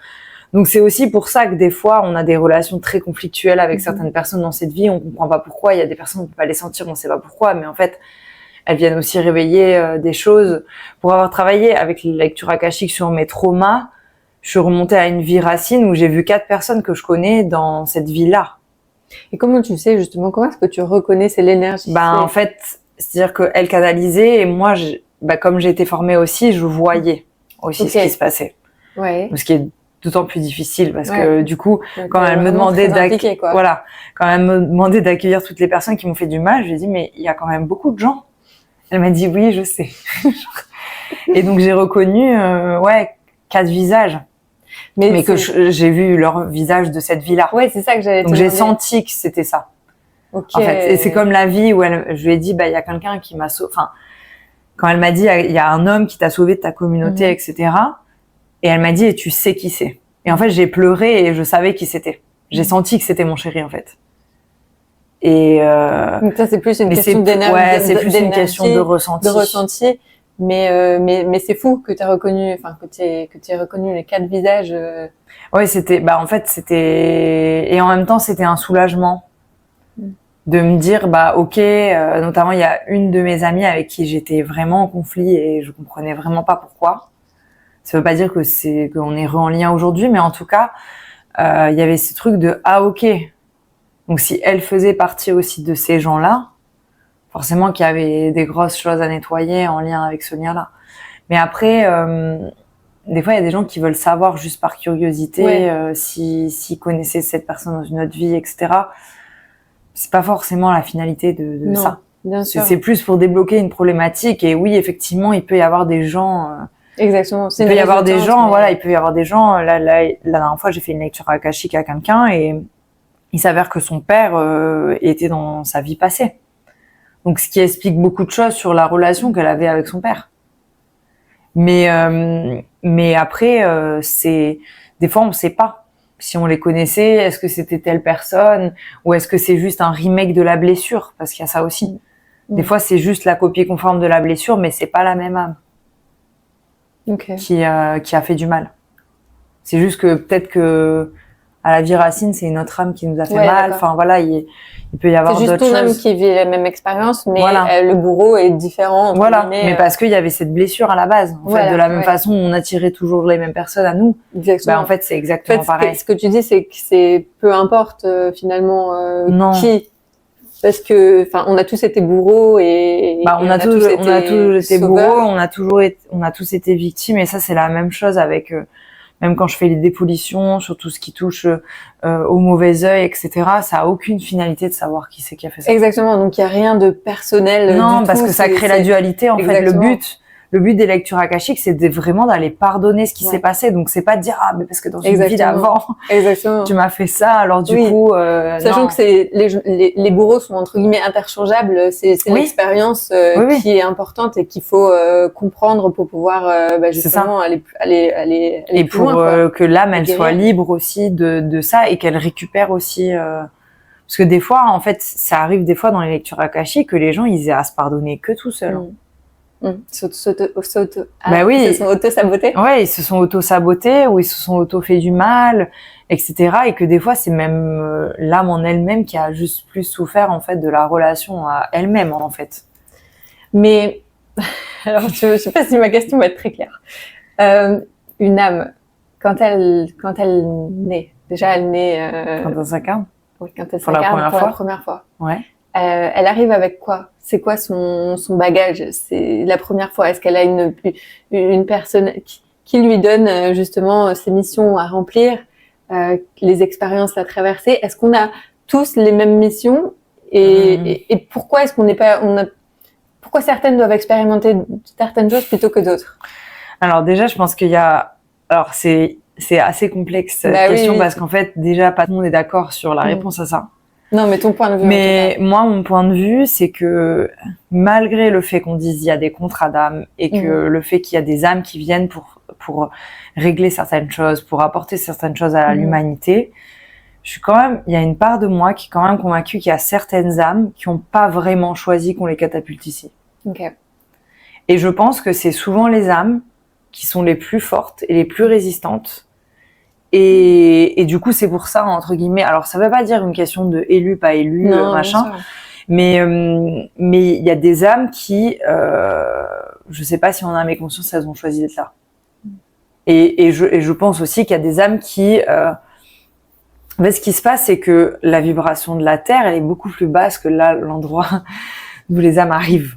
Donc c'est aussi pour ça que des fois on a des relations très conflictuelles avec certaines personnes dans cette vie, on comprend pas pourquoi, il y a des personnes on peut pas les sentir, on sait pas pourquoi, mais en fait elles viennent aussi réveiller des choses. Pour avoir travaillé avec les lectures akashiques sur mes traumas, je suis remontée à une vie racine où j'ai vu 4 personnes que je connais dans cette vie-là. Et comment tu sais justement, comment est-ce que tu reconnais l'énergie? En fait, c'est-à-dire qu'elle canalisait et moi, comme j'ai été formée aussi, je voyais aussi ce qui se passait. Ouais. Ce qui est d'autant plus difficile parce que du coup, quand elle me demandait d'accueillir toutes les personnes qui m'ont fait du mal, je lui ai dit mais il y a quand même beaucoup de gens. Elle m'a dit oui, je sais. Et donc j'ai reconnu 4 visages. Mais que j'ai vu leur visage de cette vie-là. Ouais, c'est ça que j'allais te Donc demander. j'ai senti que c'était ça. Ok. En fait, et c'est comme la vie où je lui ai dit il y a quelqu'un qui m'a sauvé. Enfin, quand elle m'a dit il y a un homme qui t'a sauvé de ta communauté, etc. Et elle m'a dit et tu sais qui c'est. Et en fait, j'ai pleuré et je savais qui c'était. J'ai senti que c'était mon chéri en fait. Et donc ça c'est plus une question d'énergie. Ouais, c'est plus une question de ressenti. Mais c'est fou que tu as reconnu, que tu aies reconnu les 4 visages. Ouais, c'était et en même temps c'était un soulagement de me dire OK, notamment il y a une de mes amies avec qui j'étais vraiment en conflit et je comprenais vraiment pas pourquoi. Ça veut pas dire qu'on est en lien aujourd'hui, mais en tout cas, il y avait ce truc de OK. Donc si elle faisait partie aussi de ces gens-là, forcément qu'il y avait des grosses choses à nettoyer en lien avec ce lien-là. Mais après, des fois il y a des gens qui veulent savoir juste par curiosité s'ils connaissaient cette personne dans une autre vie, etc. C'est pas forcément la finalité de ça. Bien sûr. C'est plus pour débloquer une problématique. Et oui, effectivement, il peut y avoir des gens. Exactement. Il peut y avoir des gens, il peut y avoir des gens. La dernière fois, j'ai fait une lecture akashique à quelqu'un et il s'avère que son père était dans sa vie passée. Donc, ce qui explique beaucoup de choses sur la relation qu'elle avait avec son père. Mais après, des fois, on ne sait pas si on les connaissait. Est-ce que c'était telle personne ou est-ce que c'est juste un remake de la blessure? Parce qu'il y a ça aussi. Des fois, c'est juste la copie conforme de la blessure, mais c'est pas la même âme. Qui a fait du mal. C'est juste que peut-être que à la vie racine, c'est une autre âme qui nous a fait mal. Enfin voilà, il peut y avoir d'autres choses. C'est juste ton âme qui vit la même expérience, mais le bourreau est différent. Mais parce qu'il y avait cette blessure à la base. En fait, de la même façon, on attirait toujours les mêmes personnes à nous. Exactement. En fait, c'est exactement pareil. Ce que tu dis, c'est que c'est peu importe finalement qui. Parce que, on a tous été bourreaux et on a tous été bourreaux, on a tous été victimes, et ça c'est la même chose avec même quand je fais les dépolitions sur tout ce qui touche au mauvais œil, etc. Ça a aucune finalité de savoir qui c'est qui a fait ça. Exactement, donc il y a rien de personnel. Non, parce que ça crée la dualité en fait. Le but des lectures akashiques, c'est vraiment d'aller pardonner ce qui s'est passé. Donc, c'est pas de dire, mais parce que dans une vie d'avant, tu m'as fait ça, alors du coup, sachant que les bourreaux sont entre guillemets interchangeables, c'est l'expérience qui est importante et qu'il faut comprendre pour pouvoir, justement, aller et pour que l'âme, elle soit libre aussi de ça et qu'elle récupère aussi, parce que des fois, en fait, ça arrive des fois dans les lectures akashiques que les gens, ils aient à se pardonner que tout seuls. Ils se sont auto-sabotés. Ouais, ils se sont auto-sabotés ou ils se sont auto-fait du mal, etc. Et que des fois, c'est même l'âme en elle-même qui a juste plus souffert, en fait, de la relation à elle-même, en fait. Mais, alors, je sais pas si ma question va être très claire. Une âme, quand elle naît, déjà elle naît... Quand elle s'incarne? Oui, quand elle s'incarne pour la première fois. Ouais. Elle arrive avec quoi? C'est quoi son bagage? C'est la première fois. Est-ce qu'elle a une personne qui lui donne justement ses missions à remplir, les expériences à traverser? Est-ce qu'on a tous les mêmes missions? Et pourquoi est-ce qu'on n'est pas, pourquoi certaines doivent expérimenter certaines choses plutôt que d'autres? Alors déjà, je pense qu'il y a, alors c'est assez complexe cette question parce qu'en fait déjà pas tout le monde est d'accord sur la réponse à ça. Non, mais ton point de vue. Mais moi, mon point de vue, c'est que malgré le fait qu'on dise il y a des contrats d'âme et que le fait qu'il y a des âmes qui viennent pour régler certaines choses, pour apporter certaines choses à l'humanité, il y a une part de moi qui est quand même convaincue qu'il y a certaines âmes qui n'ont pas vraiment choisi qu'on les catapulte ici. Okay. Et je pense que c'est souvent les âmes qui sont les plus fortes et les plus résistantes. Et du coup, c'est pour ça, entre guillemets, alors ça veut pas dire une question de élu, pas élu, machin, mais il y a des âmes qui, je sais pas si en âme et conscience, elles ont choisi d'être là. Et je pense aussi qu'il y a des âmes qui, en fait, ce qui se passe, c'est que la vibration de la Terre, elle est beaucoup plus basse que là, l'endroit d'où les âmes arrivent.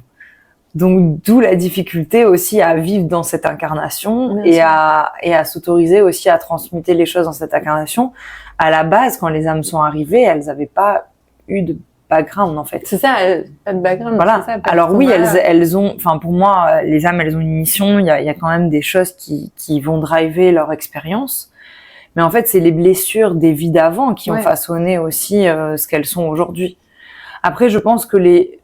Donc, d'où la difficulté aussi à vivre dans cette incarnation et à s'autoriser aussi à transmuter les choses dans cette incarnation. À la base, quand les âmes sont arrivées, elles n'avaient pas eu de background, en fait. C'est ça, pas de background. Voilà. C'est ça, alors oui, elles ont, enfin, pour moi, les âmes, elles ont une mission. Il y a quand même des choses qui vont driver leur expérience. Mais en fait, c'est les blessures des vies d'avant qui ont façonné aussi ce qu'elles sont aujourd'hui. Après, je pense que les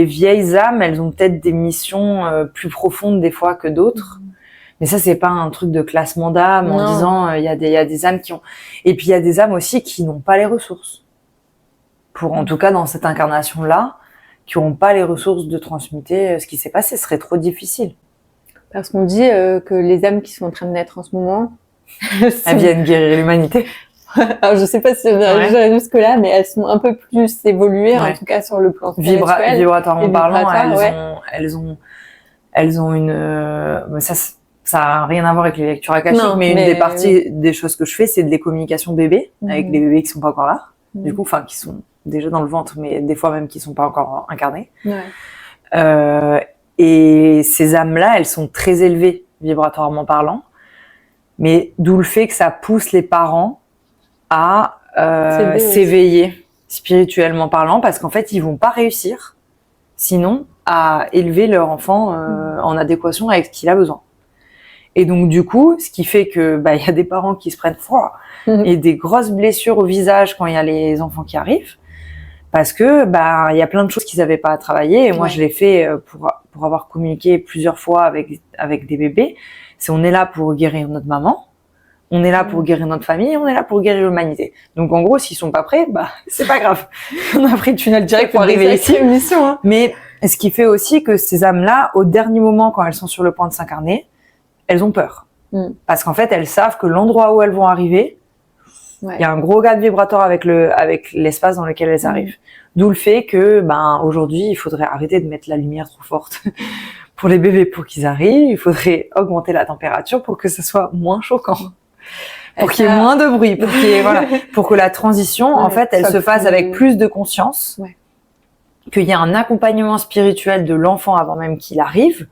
vieilles âmes, elles ont peut-être des missions plus profondes des fois que d'autres. Mais ça, c'est pas un truc de classement d'âmes en disant il y a des âmes qui ont. Et puis il y a des âmes aussi qui n'ont pas les ressources. En tout cas, dans cette incarnation-là, qui n'auront pas les ressources de transmuter ce qui s'est passé. Ce serait trop difficile. Parce qu'on dit que les âmes qui sont en train de naître en ce moment, elles viennent guérir l'humanité. Alors, je sais pas si on arrive jusque-là, mais elles sont un peu plus évoluées, en tout cas sur le plan spirituel. Vibratoirement parlant, elles ont une, ça a rien à voir avec les lectures akashiques, mais une des parties des choses que je fais, c'est des communications bébés, avec des bébés qui sont pas encore là. Du coup, enfin, qui sont déjà dans le ventre, mais des fois même qui sont pas encore incarnés. Et ces âmes-là, elles sont très élevées, vibratoirement parlant. Mais d'où le fait que ça pousse les parents à s'éveiller spirituellement parlant, parce qu'en fait ils vont pas réussir sinon à élever leur enfant en adéquation avec ce qu'il a besoin. Et donc du coup, ce qui fait que il y a des parents qui se prennent froid et des grosses blessures au visage quand il y a les enfants qui arrivent, parce que il y a plein de choses qu'ils n'avaient pas à travailler. Et moi je l'ai fait pour avoir communiqué plusieurs fois avec des bébés. On est là pour guérir notre maman. On est là pour guérir notre famille, on est là pour guérir l'humanité. Donc en gros, s'ils sont pas prêts, c'est pas grave. On a pris le tunnel direct pour arriver ici. Mais ce qui fait aussi que ces âmes-là, au dernier moment, quand elles sont sur le point de s'incarner, elles ont peur. Parce qu'en fait, elles savent que l'endroit où elles vont arriver, il y a un gros gap vibratoire avec l'espace dans lequel elles arrivent. D'où le fait que, aujourd'hui, il faudrait arrêter de mettre la lumière trop forte pour les bébés pour qu'ils arrivent. Il faudrait augmenter la température pour que ce soit moins choquant. Pour qu'il y ait moins de bruit, pour que la transition, en fait, elle se fasse avec plus de conscience, qu'il y ait un accompagnement spirituel de l'enfant avant même qu'il arrive,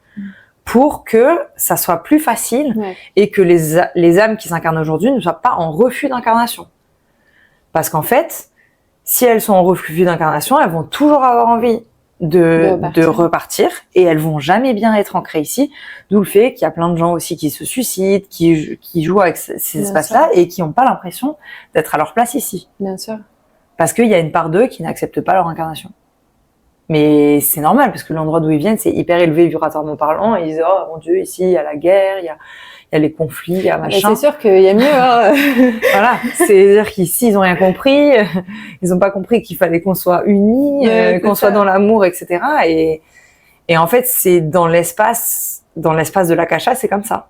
pour que ça soit plus facile et que les âmes qui s'incarnent aujourd'hui ne soient pas en refus d'incarnation. Parce qu'en fait, si elles sont en refus d'incarnation, elles vont toujours avoir envie de repartir et elles vont jamais bien être ancrées ici, d'où le fait qu'il y a plein de gens aussi qui se suicident, qui jouent avec ces espaces-là et qui n'ont pas l'impression d'être à leur place ici. Bien sûr. Parce qu'il y a une part d'eux qui n'acceptent pas leur incarnation. Mais c'est normal parce que l'endroit d'où ils viennent, c'est hyper élevé vibratoirement parlant et ils disent « Oh mon Dieu, ici il y a la guerre, il y a les conflits, il y a machin. » C'est sûr qu'il y a mieux. Voilà, c'est-à-dire qu'ici ils ont rien compris, ils ont pas compris qu'il fallait qu'on soit unis, qu'on soit dans l'amour, etc. Et en fait, c'est dans l'espace de l'Akasha, c'est comme ça.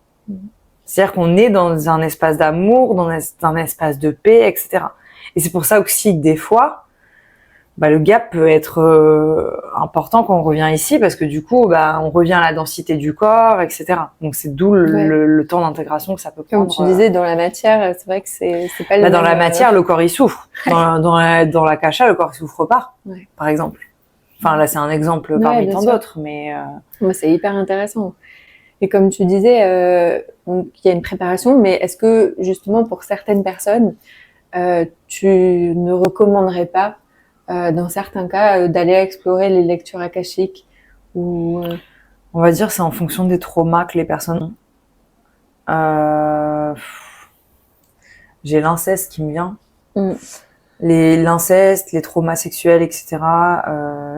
C'est-à-dire qu'on est dans un espace d'amour, dans un espace de paix, etc. Et c'est pour ça aussi que des fois, le gap peut être important quand on revient ici, parce que du coup, on revient à la densité du corps, etc. Donc c'est d'où le temps d'intégration que ça peut prendre. Comme tu disais, dans la matière, c'est vrai que c'est pas le même. Dans la matière, le corps il souffre. Dans l'Akasha, le corps il souffre pas, par exemple. Enfin là, c'est un exemple parmi tant d'autres, mais c'est hyper intéressant. Et comme tu disais, donc il y a une préparation, mais est-ce que justement pour certaines personnes, tu ne recommanderais pas dans certains cas, d'aller explorer les lectures akashiques ou on va dire c'est en fonction des traumas que les personnes ont. J'ai l'inceste qui me vient L'inceste, les traumas sexuels, etc.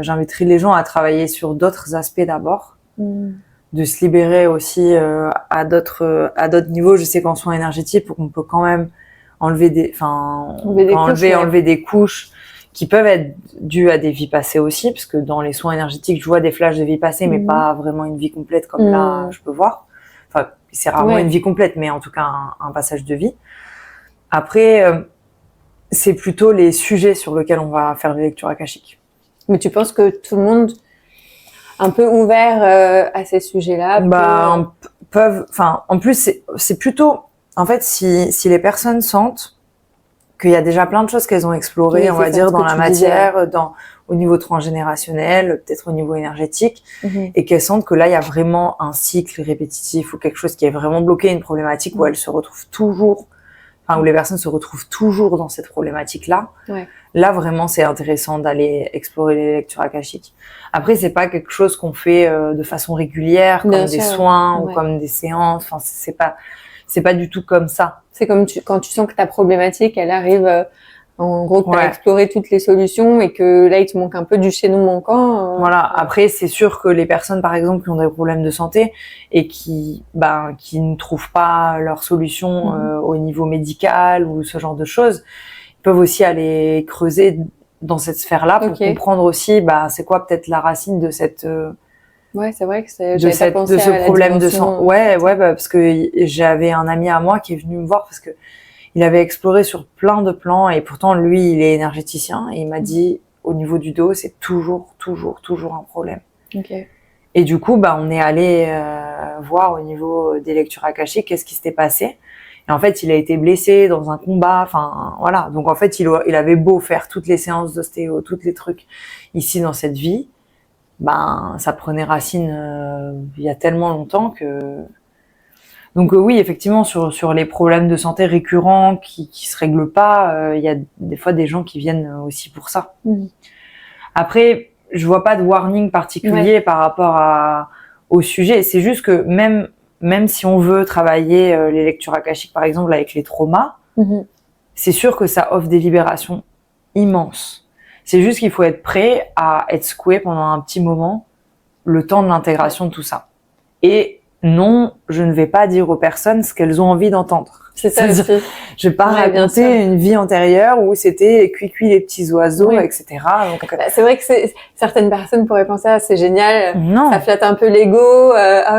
J'inviterai les gens à travailler sur d'autres aspects d'abord, de se libérer aussi à d'autres niveaux. Je sais qu'en soins énergétiques, on peut quand même enlever des couches qui peuvent être dues à des vies passées aussi, parce que dans les soins énergétiques, je vois des flashs de vie passée, mais pas vraiment une vie complète comme là, je peux voir. Enfin, c'est rarement une vie complète, mais en tout cas un passage de vie. Après, c'est plutôt les sujets sur lesquels on va faire des lectures akashiques. Mais tu penses que tout le monde un peu ouvert à ces sujets-là en plus, c'est plutôt, en fait, si les personnes sentent qu'il y a déjà plein de choses qu'elles ont explorées, on va dire, dans la matière, au niveau transgénérationnel, peut-être au niveau énergétique, et qu'elles sentent que là, il y a vraiment un cycle répétitif ou quelque chose qui est vraiment bloqué, une problématique où elles se retrouvent toujours, où les personnes se retrouvent toujours dans cette problématique-là. Là, vraiment, c'est intéressant d'aller explorer les lectures akashiques. Après, c'est pas quelque chose qu'on fait de façon régulière, comme des soins ou comme des séances. Enfin, c'est pas du tout comme ça. C'est comme quand tu sens que ta problématique, elle arrive, en gros, que tu as exploré toutes les solutions et que là, il te manque un peu du chaînon manquant. Voilà. Après, c'est sûr que les personnes, par exemple, qui ont des problèmes de santé et qui ne trouvent pas leur solution au niveau médical ou ce genre de choses, ils peuvent aussi aller creuser dans cette sphère-là pour comprendre aussi, c'est quoi peut-être la racine de cette c'est vrai que de ce problème de santé. Parce que j'avais un ami à moi qui est venu me voir parce que il avait exploré sur plein de plans et pourtant lui il est énergéticien et il m'a dit au niveau du dos c'est toujours un problème. Et du coup on est allé voir au niveau des lectures akashiques qu'est-ce qui s'était passé. Et en fait, il a été blessé dans un combat, voilà. Donc en fait, il avait beau faire toutes les séances d'ostéo, tous les trucs ici dans cette vie, ça prenait racine il y a tellement longtemps que. Donc oui, effectivement, sur les problèmes de santé récurrents qui se règlent pas, il y a des fois des gens qui viennent aussi pour ça. Après, je vois pas de warning particulier par rapport au sujet. C'est juste que même si on veut travailler les lectures akashiques, par exemple, avec les traumas, c'est sûr que ça offre des libérations immenses. C'est juste qu'il faut être prêt à être secoué pendant un petit moment, le temps de l'intégration de tout ça. Et non, je ne vais pas dire aux personnes ce qu'elles ont envie d'entendre. C'est ça aussi. Je vais pas raconter une vie antérieure où c'était cuit les petits oiseaux, etc. Donc, c'est vrai que certaines personnes pourraient penser c'est génial, non. Ça flatte un peu l'ego,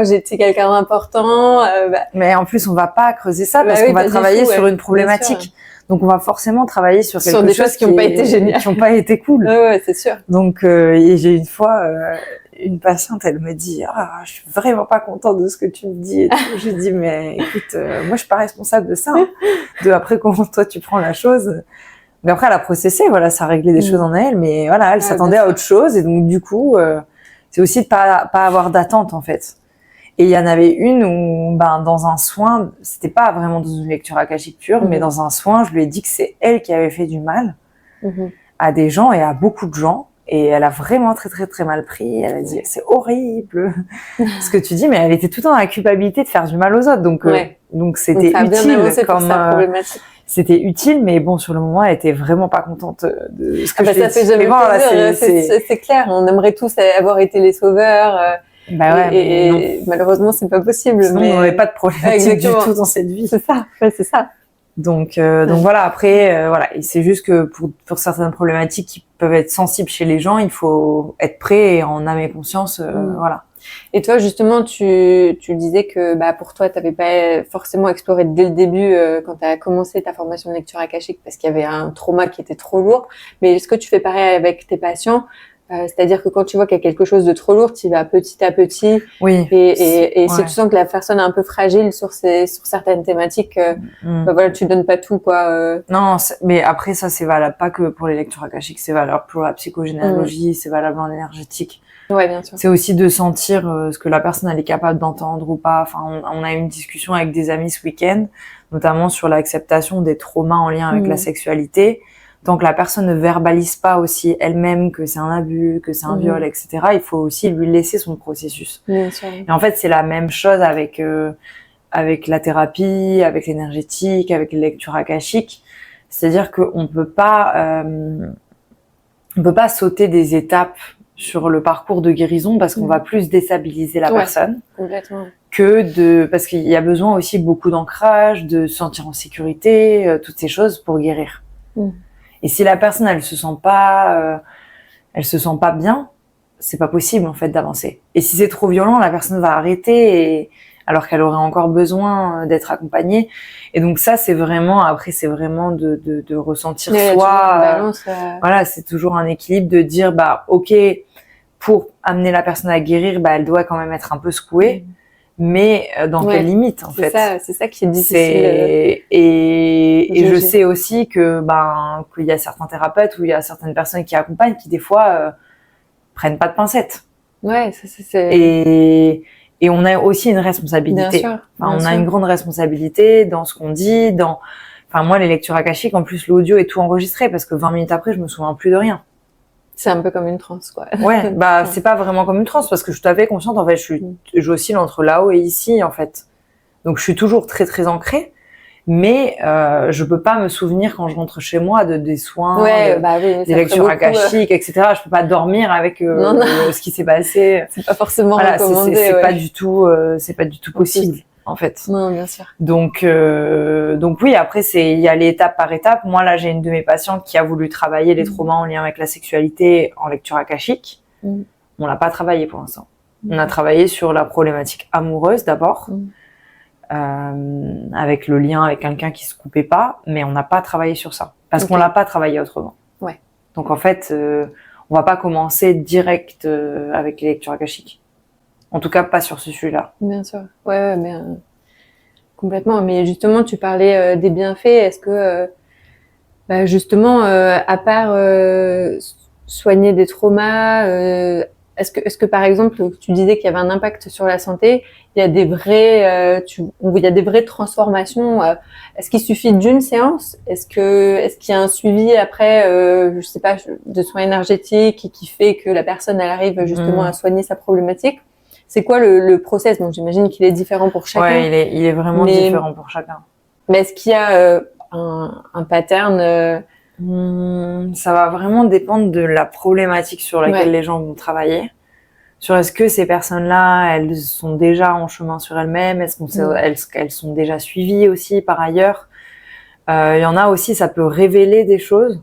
j'étais quelqu'un d'important. Mais en plus, on va pas creuser ça parce qu'on va travailler sur une problématique. Donc on va forcément travailler sur quelque chose qui n'ont pas été géniales, qui n'ont pas été cool. Ouais, c'est sûr. Donc j'ai une fois une patiente, elle me dit je suis vraiment pas contente de ce que tu me dis et tout. Je lui dis mais écoute, moi je suis pas responsable de ça, de après comment toi tu prends la chose. Mais après elle a processé, voilà, ça a réglé des choses en elle, mais voilà, elle s'attendait à autre chose et donc du coup c'est aussi de pas avoir d'attente en fait. Et il y en avait une où, dans un soin, c'était pas vraiment dans une lecture akashique pure, mais dans un soin, je lui ai dit que c'est elle qui avait fait du mal à des gens et à beaucoup de gens. Et elle a vraiment très, très, très mal pris. Elle a dit, c'est horrible. Ce que tu dis, mais elle était tout le temps dans la culpabilité de faire du mal aux autres. Donc c'était utile c'était utile, mais bon, sur le moment, elle était vraiment pas contente de ce que je lui ai dit. Ça fait jamais plaisir, c'est clair. On aimerait tous avoir été les sauveurs. Et malheureusement, c'est pas possible. Sinon, on n'aurait pas de problématique du tout dans cette vie. C'est ça, c'est ça. Donc voilà, après, et c'est juste que pour certaines problématiques qui peuvent être sensibles chez les gens, il faut être prêt et en âme et conscience, voilà. Et toi, justement, tu disais que pour toi, tu n'avais pas forcément exploré dès le début quand tu as commencé ta formation de lecture akashique parce qu'il y avait un trauma qui était trop lourd. Mais est-ce que tu fais pareil avec tes patients? C'est-à-dire que quand tu vois qu'il y a quelque chose de trop lourd, tu y vas petit à petit. Oui. Et si tu sens que la personne est un peu fragile sur certaines thématiques, tu donnes pas tout, quoi. Non, mais après, ça, c'est valable pas que pour les lectures akashiques, c'est valable pour la psychogénéalogie, c'est valable en énergétique. Ouais, bien sûr. C'est aussi de sentir ce que la personne elle est capable d'entendre ou pas. Enfin, on a eu une discussion avec des amis ce week-end, notamment sur l'acceptation des traumas en lien avec la sexualité. Tant que la personne ne verbalise pas aussi elle-même que c'est un abus, que c'est un viol, etc., il faut aussi lui laisser son processus. Bien sûr. Et en fait, c'est la même chose avec la thérapie, avec l'énergétique, avec les lectures akashiques. C'est-à-dire qu'on peut pas sauter des étapes sur le parcours de guérison parce qu'on va plus déstabiliser la personne complètement. parce qu'il y a besoin aussi beaucoup d'ancrage, de se sentir en sécurité, toutes ces choses pour guérir. Et si la personne elle se sent pas bien, c'est pas possible en fait d'avancer. Et si c'est trop violent, la personne va arrêter alors qu'elle aurait encore besoin d'être accompagnée. Et donc ça, c'est vraiment de ressentir soi. Voilà, c'est toujours un équilibre de dire, ok, pour amener la personne à guérir, elle doit quand même être un peu secouée, mais dans quelle limite, en fait. C'est ça qui est difficile. Et je sais aussi que, qu'il y a certains thérapeutes ou il y a certaines personnes qui accompagnent qui, des fois, prennent pas de pincettes. Ouais, Et on a aussi une responsabilité. Bien sûr. On a une grande responsabilité dans ce qu'on dit, moi, les lectures akashiques, en plus, l'audio est tout enregistré parce que 20 minutes après, je me souviens plus de rien. C'est un peu comme une transe, quoi. Ouais, c'est pas vraiment comme une transe parce que je suis tout à fait consciente, en fait, j'oscille entre là-haut et ici, en fait. Donc, je suis toujours très, très ancrée. Mais je peux pas me souvenir quand je rentre chez moi des soins, des lectures akashiques, etc. Je peux pas dormir avec ce qui s'est passé. C'est pas forcément recommandé. C'est pas du tout possible en fait. Non, bien sûr. Donc oui, après il y a l'étape par étape. Moi là, j'ai une de mes patientes qui a voulu travailler les traumas en lien avec la sexualité en lecture akashique. On l'a pas travaillé pour l'instant. On a travaillé sur la problématique amoureuse d'abord. Avec le lien avec quelqu'un qui se coupait pas, mais on n'a pas travaillé sur ça parce qu'on l'a pas travaillé autrement. Ouais. Donc en fait, on va pas commencer direct avec les lectures akashiques. En tout cas, pas sur ce sujet-là. Bien sûr. Ouais, mais complètement. Mais justement, tu parlais des bienfaits. Est-ce que justement, à part soigner des traumas, est-ce que par exemple, tu disais qu'il y avait un impact sur la santé, il y a des vraies transformations. Est-ce qu'il suffit d'une séance? Est-ce qu'il y a un suivi après, je sais pas, de soins énergétiques qui fait que la personne elle arrive justement à soigner sa problématique? C'est quoi le process? Bon, j'imagine qu'il est différent pour chacun. Ouais, il est vraiment différent pour chacun. Mais est-ce qu'il y a un pattern? Ça va vraiment dépendre de la problématique sur laquelle les gens vont travailler. Sur est-ce que ces personnes-là, elles sont déjà en chemin sur elles-mêmes, qu'elles sont déjà suivies aussi par ailleurs. Il y en a aussi, ça peut révéler des choses.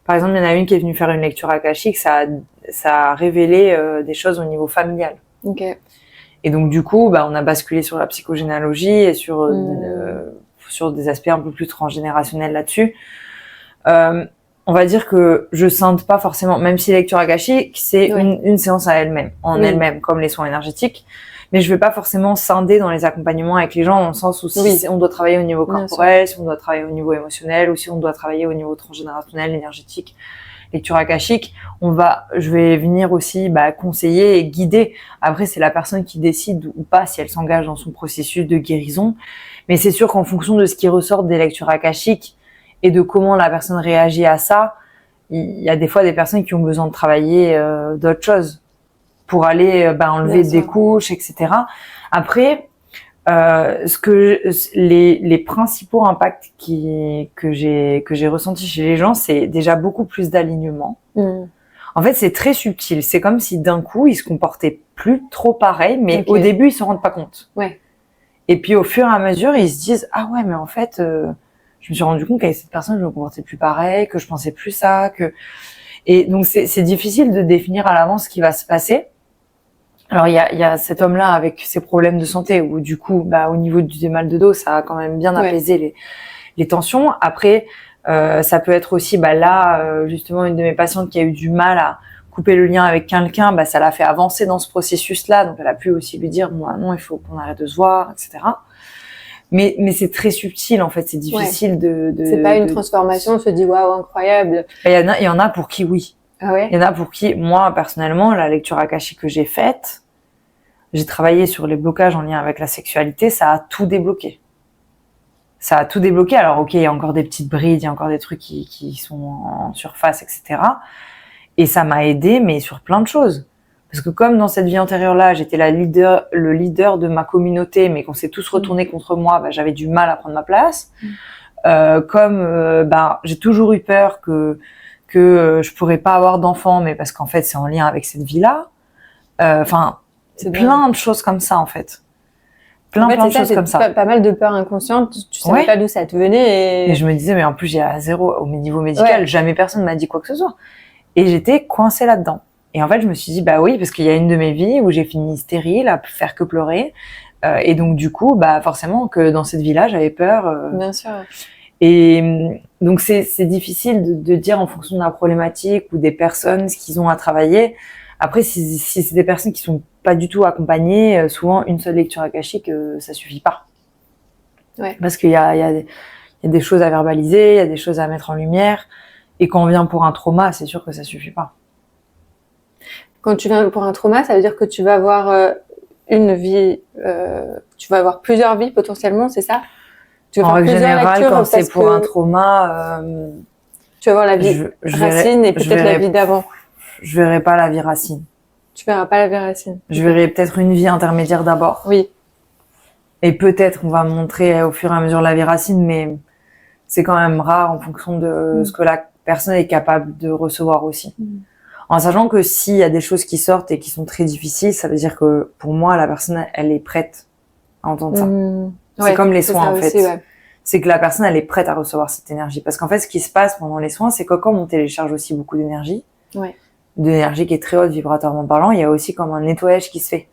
Par exemple, il y en a une qui est venue faire une lecture akashique, ça a révélé des choses au niveau familial. Ok. Et donc du coup, on a basculé sur la psychogénéalogie et sur des aspects un peu plus transgénérationnels là-dessus. On va dire que je scinde pas forcément, même si lecture akashique, c'est une séance à elle-même, elle-même, comme les soins énergétiques. Mais je vais pas forcément scinder dans les accompagnements avec les gens, dans le sens où si on doit travailler au niveau corporel, si on doit travailler au niveau émotionnel, ou si on doit travailler au niveau transgénérationnel, énergétique, lecture akashique, je vais venir aussi conseiller et guider. Après, c'est la personne qui décide ou pas si elle s'engage dans son processus de guérison. Mais c'est sûr qu'en fonction de ce qui ressort des lectures akashiques, et de comment la personne réagit à ça, il y a des fois des personnes qui ont besoin de travailler d'autres choses pour aller enlever des couches, etc. Après, les principaux impacts que j'ai ressentis chez les gens, c'est déjà beaucoup plus d'alignement. En fait, c'est très subtil. C'est comme si d'un coup, ils se comportaient plus trop pareil, mais au début, ils se rendent pas compte. Ouais. Et puis, au fur et à mesure, ils se disent, ah ouais, mais en fait, je me suis rendu compte qu'avec cette personne, je me comportais plus pareil, que je pensais plus ça, et donc c'est difficile de définir à l'avance ce qui va se passer. Alors il y a cet homme-là avec ses problèmes de santé où du coup, au niveau du mal de dos, ça a quand même bien apaisé les tensions. Après, ça peut être aussi, justement, une de mes patientes qui a eu du mal à couper le lien avec quelqu'un, ça l'a fait avancer dans ce processus-là, donc elle a pu aussi lui dire, moi non, il faut qu'on arrête de se voir, etc. Mais c'est très subtil, en fait, c'est difficile c'est pas une transformation, on se dit waouh, incroyable. Il y en a pour qui oui. Ah ouais? Il y en a pour qui, moi, personnellement, la lecture akashique que j'ai faite, j'ai travaillé sur les blocages en lien avec la sexualité, ça a tout débloqué. Ça a tout débloqué. Alors, ok, il y a encore des petites brides, il y a encore des trucs qui sont en surface, etc. Et ça m'a aidé, mais sur plein de choses. Parce que comme dans cette vie antérieure-là, j'étais le leader de ma communauté, mais qu'on s'est tous retournés contre moi, j'avais du mal à prendre ma place. J'ai toujours eu peur que je pourrais pas avoir d'enfants, mais parce qu'en fait c'est en lien avec cette vie-là. C'est plein de choses comme ça en fait. Plein de choses comme ça. Pas mal de peurs inconscientes. Tu savais pas d'où ça te venait. Et je me disais, mais en plus j'ai à zéro au niveau médical, jamais personne m'a dit quoi que ce soit. Et j'étais coincée là-dedans. Et en fait je me suis dit bah oui, parce qu'il y a une de mes vies où j'ai fini stérile, à faire que pleurer. Et donc du coup forcément que dans cette vie-là j'avais peur. Bien sûr. Et donc c'est difficile de dire en fonction de la problématique ou des personnes ce qu'ils ont à travailler. Après si c'est des personnes qui sont pas du tout accompagnées, souvent une seule lecture akashique ça suffit pas. Ouais. Parce qu'il y a des choses à verbaliser, il y a des choses à mettre en lumière, et quand on vient pour un trauma, c'est sûr que ça suffit pas. Quand tu viens pour un trauma, ça veut dire que tu vas avoir une vie, tu vas avoir plusieurs vies potentiellement, c'est ça? En règle générale, quand c'est pour un trauma, tu vas voir la vie racine et peut-être la vie d'avant. Je verrai pas la vie racine. Tu verras pas la vie racine. Je verrai peut-être une vie intermédiaire d'abord. Oui. Et peut-être on va me montrer au fur et à mesure la vie racine, mais c'est quand même rare en fonction de ce que la personne est capable de recevoir aussi. En sachant que s'il y a des choses qui sortent et qui sont très difficiles, ça veut dire que pour moi, la personne, elle est prête à entendre ça. C'est comme les soins, en fait. Aussi, c'est que la personne, elle est prête à recevoir cette énergie. Parce qu'en fait, ce qui se passe pendant les soins, c'est que comme on télécharge aussi beaucoup d'énergie, d'énergie qui est très haute vibratoirement parlant, il y a aussi comme un nettoyage qui se fait.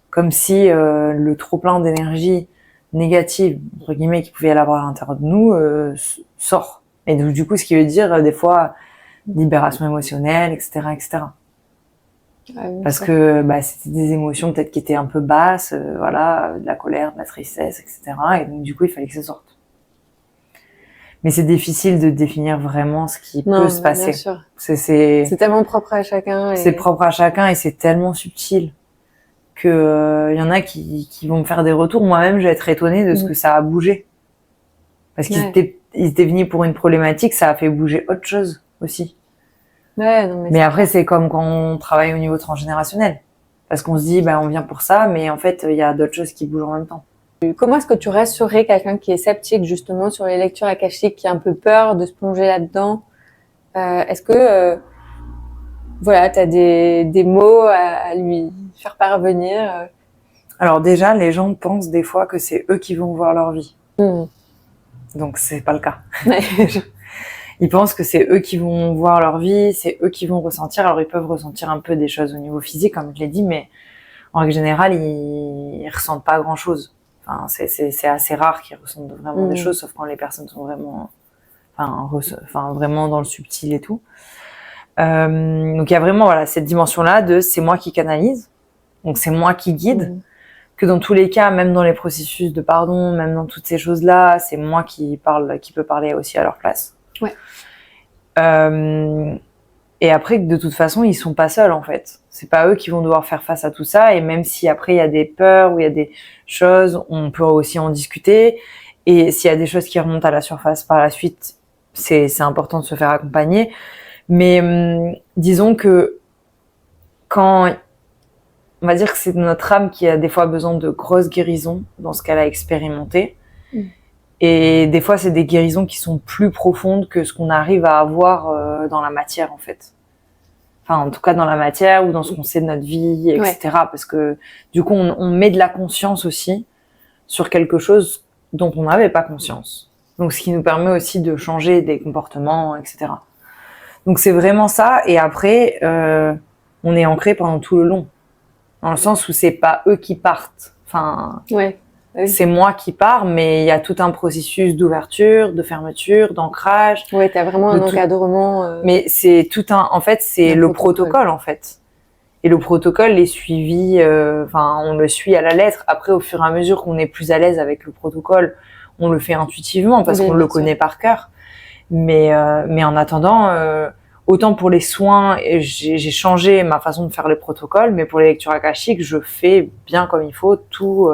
Comme si le trop-plein d'énergie négative, entre guillemets, qui pouvait y avoir à l'intérieur de nous, sort. Et donc, du coup, ce qui veut dire, des fois, libération émotionnelle, etc., etc. Parce que c'était des émotions peut-être qui étaient un peu basses, de la colère, de la tristesse, etc. Et donc du coup, il fallait que ça sorte. Mais c'est difficile de définir vraiment ce qui peut se passer. Bien sûr. C'est tellement propre à chacun. C'est propre à chacun et c'est tellement subtil que y en a qui vont me faire des retours. Moi-même, je vais être étonnée de ce que ça a bougé. Parce qu'ils étaient venus pour une problématique, ça a fait bouger autre chose aussi. Mais après, c'est comme quand on travaille au niveau transgénérationnel. Parce qu'on se dit, on vient pour ça, mais en fait, il y a d'autres choses qui bougent en même temps. Comment est-ce que tu rassurerais quelqu'un qui est sceptique, justement, sur les lectures akashiques, qui a un peu peur de se plonger là-dedans? Est-ce que, t'as des mots à lui faire parvenir? Alors déjà, les gens pensent des fois que c'est eux qui vont voir leur vie. Donc, c'est pas le cas. Ils pensent que c'est eux qui vont voir leur vie, c'est eux qui vont ressentir. Alors, ils peuvent ressentir un peu des choses au niveau physique, comme je l'ai dit, mais en règle générale, ils ressentent pas grand-chose. Enfin, c'est assez rare qu'ils ressentent vraiment des choses, sauf quand les personnes sont vraiment, vraiment dans le subtil et tout. Donc, il y a vraiment, cette dimension-là de c'est moi qui canalise, donc c'est moi qui guide. Que dans tous les cas, même dans les processus de pardon, même dans toutes ces choses-là, c'est moi qui peut parler aussi à leur place. Et après, de toute façon, ils sont pas seuls en fait. C'est pas eux qui vont devoir faire face à tout ça. Et même si après il y a des peurs ou il y a des choses, on peut aussi en discuter. Et s'il y a des choses qui remontent à la surface par la suite, c'est important de se faire accompagner. Mais disons que quand on va dire que c'est notre âme qui a des fois besoin de grosses guérisons dans ce qu'elle a expérimenté. Et des fois, c'est des guérisons qui sont plus profondes que ce qu'on arrive à avoir dans la matière, en fait. Enfin, en tout cas, dans la matière ou dans ce qu'on sait de notre vie, etc. Parce que, du coup, on met de la conscience aussi sur quelque chose dont on n'avait pas conscience. Donc, ce qui nous permet aussi de changer des comportements, etc. Donc, c'est vraiment ça. Et après, on est ancré pendant tout le long. Dans le sens où c'est pas eux qui partent. Enfin... C'est moi qui pars, mais il y a tout un processus d'ouverture, de fermeture, d'ancrage. T'as vraiment un encadrement. Mais c'est tout en fait, c'est le protocole, en fait. Et le protocole est suivi, on le suit à la lettre. Après, au fur et à mesure qu'on est plus à l'aise avec le protocole, on le fait intuitivement parce qu'on le connaît par cœur. Mais en attendant, autant pour les soins, j'ai changé ma façon de faire les protocoles, mais pour les lectures akashiques, je fais bien comme il faut tout.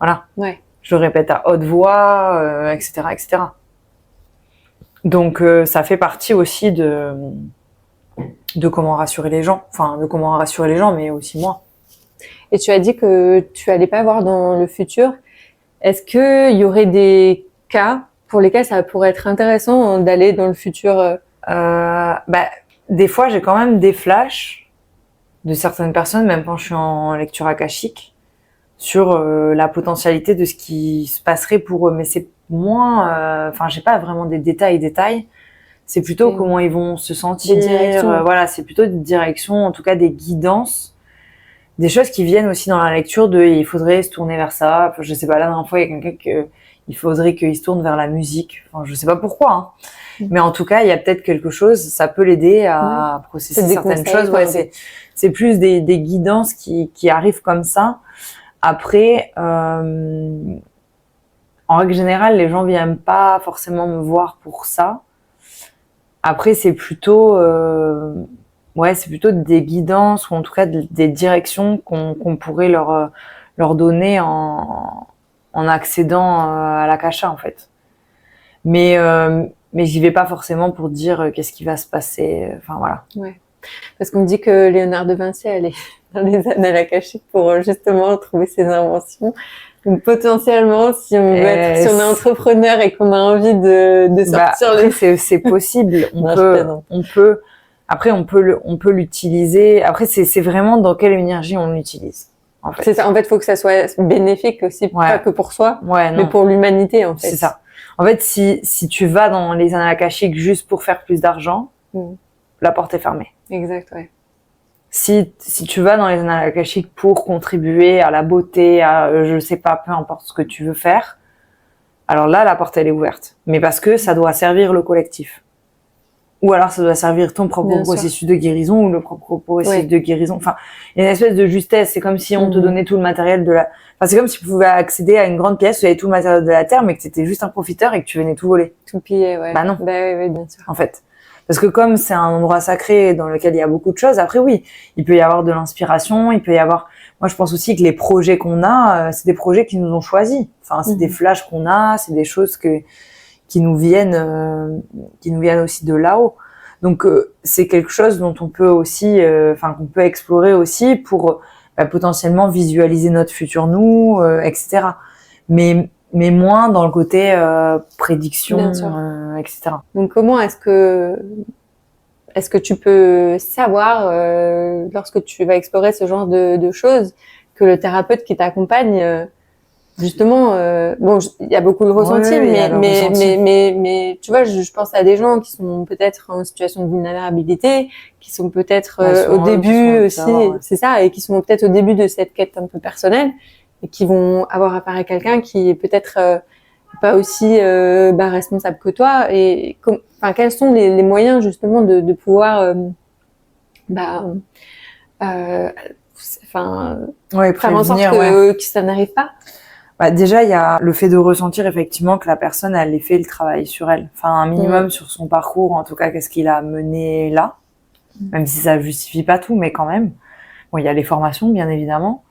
Voilà. Je le répète à haute voix, etc., etc. Donc, ça fait partie aussi de comment rassurer les gens. Enfin, de comment rassurer les gens, mais aussi moi. Et tu as dit que tu allais pas voir dans le futur. Est-ce que il y aurait des cas pour lesquels ça pourrait être intéressant d'aller dans le futur Des fois, j'ai quand même des flashs de certaines personnes, même quand je suis en lecture akashique, sur la potentialité de ce qui se passerait pour eux. Mais c'est moins... j'ai pas vraiment des détails. C'est plutôt comment ils vont se sentir. Des directions. Voilà, c'est plutôt des directions, en tout cas des guidances. Des choses qui viennent aussi dans la lecture de il faudrait se tourner vers ça. Enfin, je sais pas, la dernière fois, il y a quelqu'un il faudrait qu'il se tourne vers la musique. Enfin, je sais pas pourquoi, hein. Mais en tout cas, il y a peut-être quelque chose, ça peut l'aider à processer certaines choses. Ouais, c'est plus des guidances qui arrivent comme ça. Après, en règle générale, les gens viennent pas forcément me voir pour ça. Après, c'est plutôt des guidances ou en tout cas des directions qu'on pourrait leur donner en accédant à l'akasha en fait. Mais j'y vais pas forcément pour dire qu'est-ce qui va se passer. Enfin voilà. Ouais. Parce qu'on me dit que Léonard de Vinci allait dans les annales akashiques pour justement trouver ses inventions. Donc potentiellement, si on est entrepreneur et qu'on a envie de sortir c'est possible. On peut l'utiliser. Après, c'est vraiment dans quelle énergie on l'utilise. En fait. C'est ça. En fait, faut que ça soit bénéfique aussi, pas que pour soi, mais pour l'humanité, en fait. C'est ça. En fait, si tu vas dans les annales akashiques juste pour faire plus d'argent, la porte est fermée. Exact, ouais. Si tu vas dans les annales akashiques pour contribuer à la beauté, à je sais pas, peu importe ce que tu veux faire, alors là, la porte elle est ouverte. Mais parce que ça doit servir le collectif. Ou alors ça doit servir ton propre processus de guérison ou le propre processus de guérison. Enfin, il y a une espèce de justesse. C'est comme si on te donnait tout le matériel c'est comme si tu pouvais accéder à une grande pièce où il y avait tout le matériel de la terre, mais que t'étais juste un profiteur et que tu venais tout voler. Tout piller, ouais. Bah non. Bah oui, bien sûr. En fait. Parce que comme c'est un endroit sacré dans lequel il y a beaucoup de choses, après oui, il peut y avoir de l'inspiration, il peut y avoir... Moi, je pense aussi que les projets qu'on a, c'est des projets qui nous ont choisis. Enfin, c'est des flashs qu'on a, c'est des choses qui nous viennent aussi de là-haut. Donc, c'est quelque chose dont on peut aussi, qu'on peut explorer aussi pour potentiellement visualiser notre futur nous, etc. Mais moins dans le côté prédiction, etc. Donc comment est-ce que tu peux savoir lorsque tu vas explorer ce genre de choses que le thérapeute qui t'accompagne justement il y a beaucoup de ressenti mais tu vois je pense à des gens qui sont peut-être en situation de vulnérabilité, qui sont peut-être au début aussi, c'est ça, et qui sont peut-être au début de cette quête un peu personnelle et qui vont avoir affaire à quelqu'un qui est peut-être pas aussi responsable que toi. Et quels sont les moyens justement de pouvoir faire en sorte que ça n'arrive pas? Déjà, il y a le fait de ressentir effectivement que la personne, elle ait fait le travail sur elle. Enfin, un minimum sur son parcours, en tout cas, qu'est-ce qu'il a mené là. Même si ça justifie pas tout, mais quand même. Bon, il y a les formations, bien évidemment.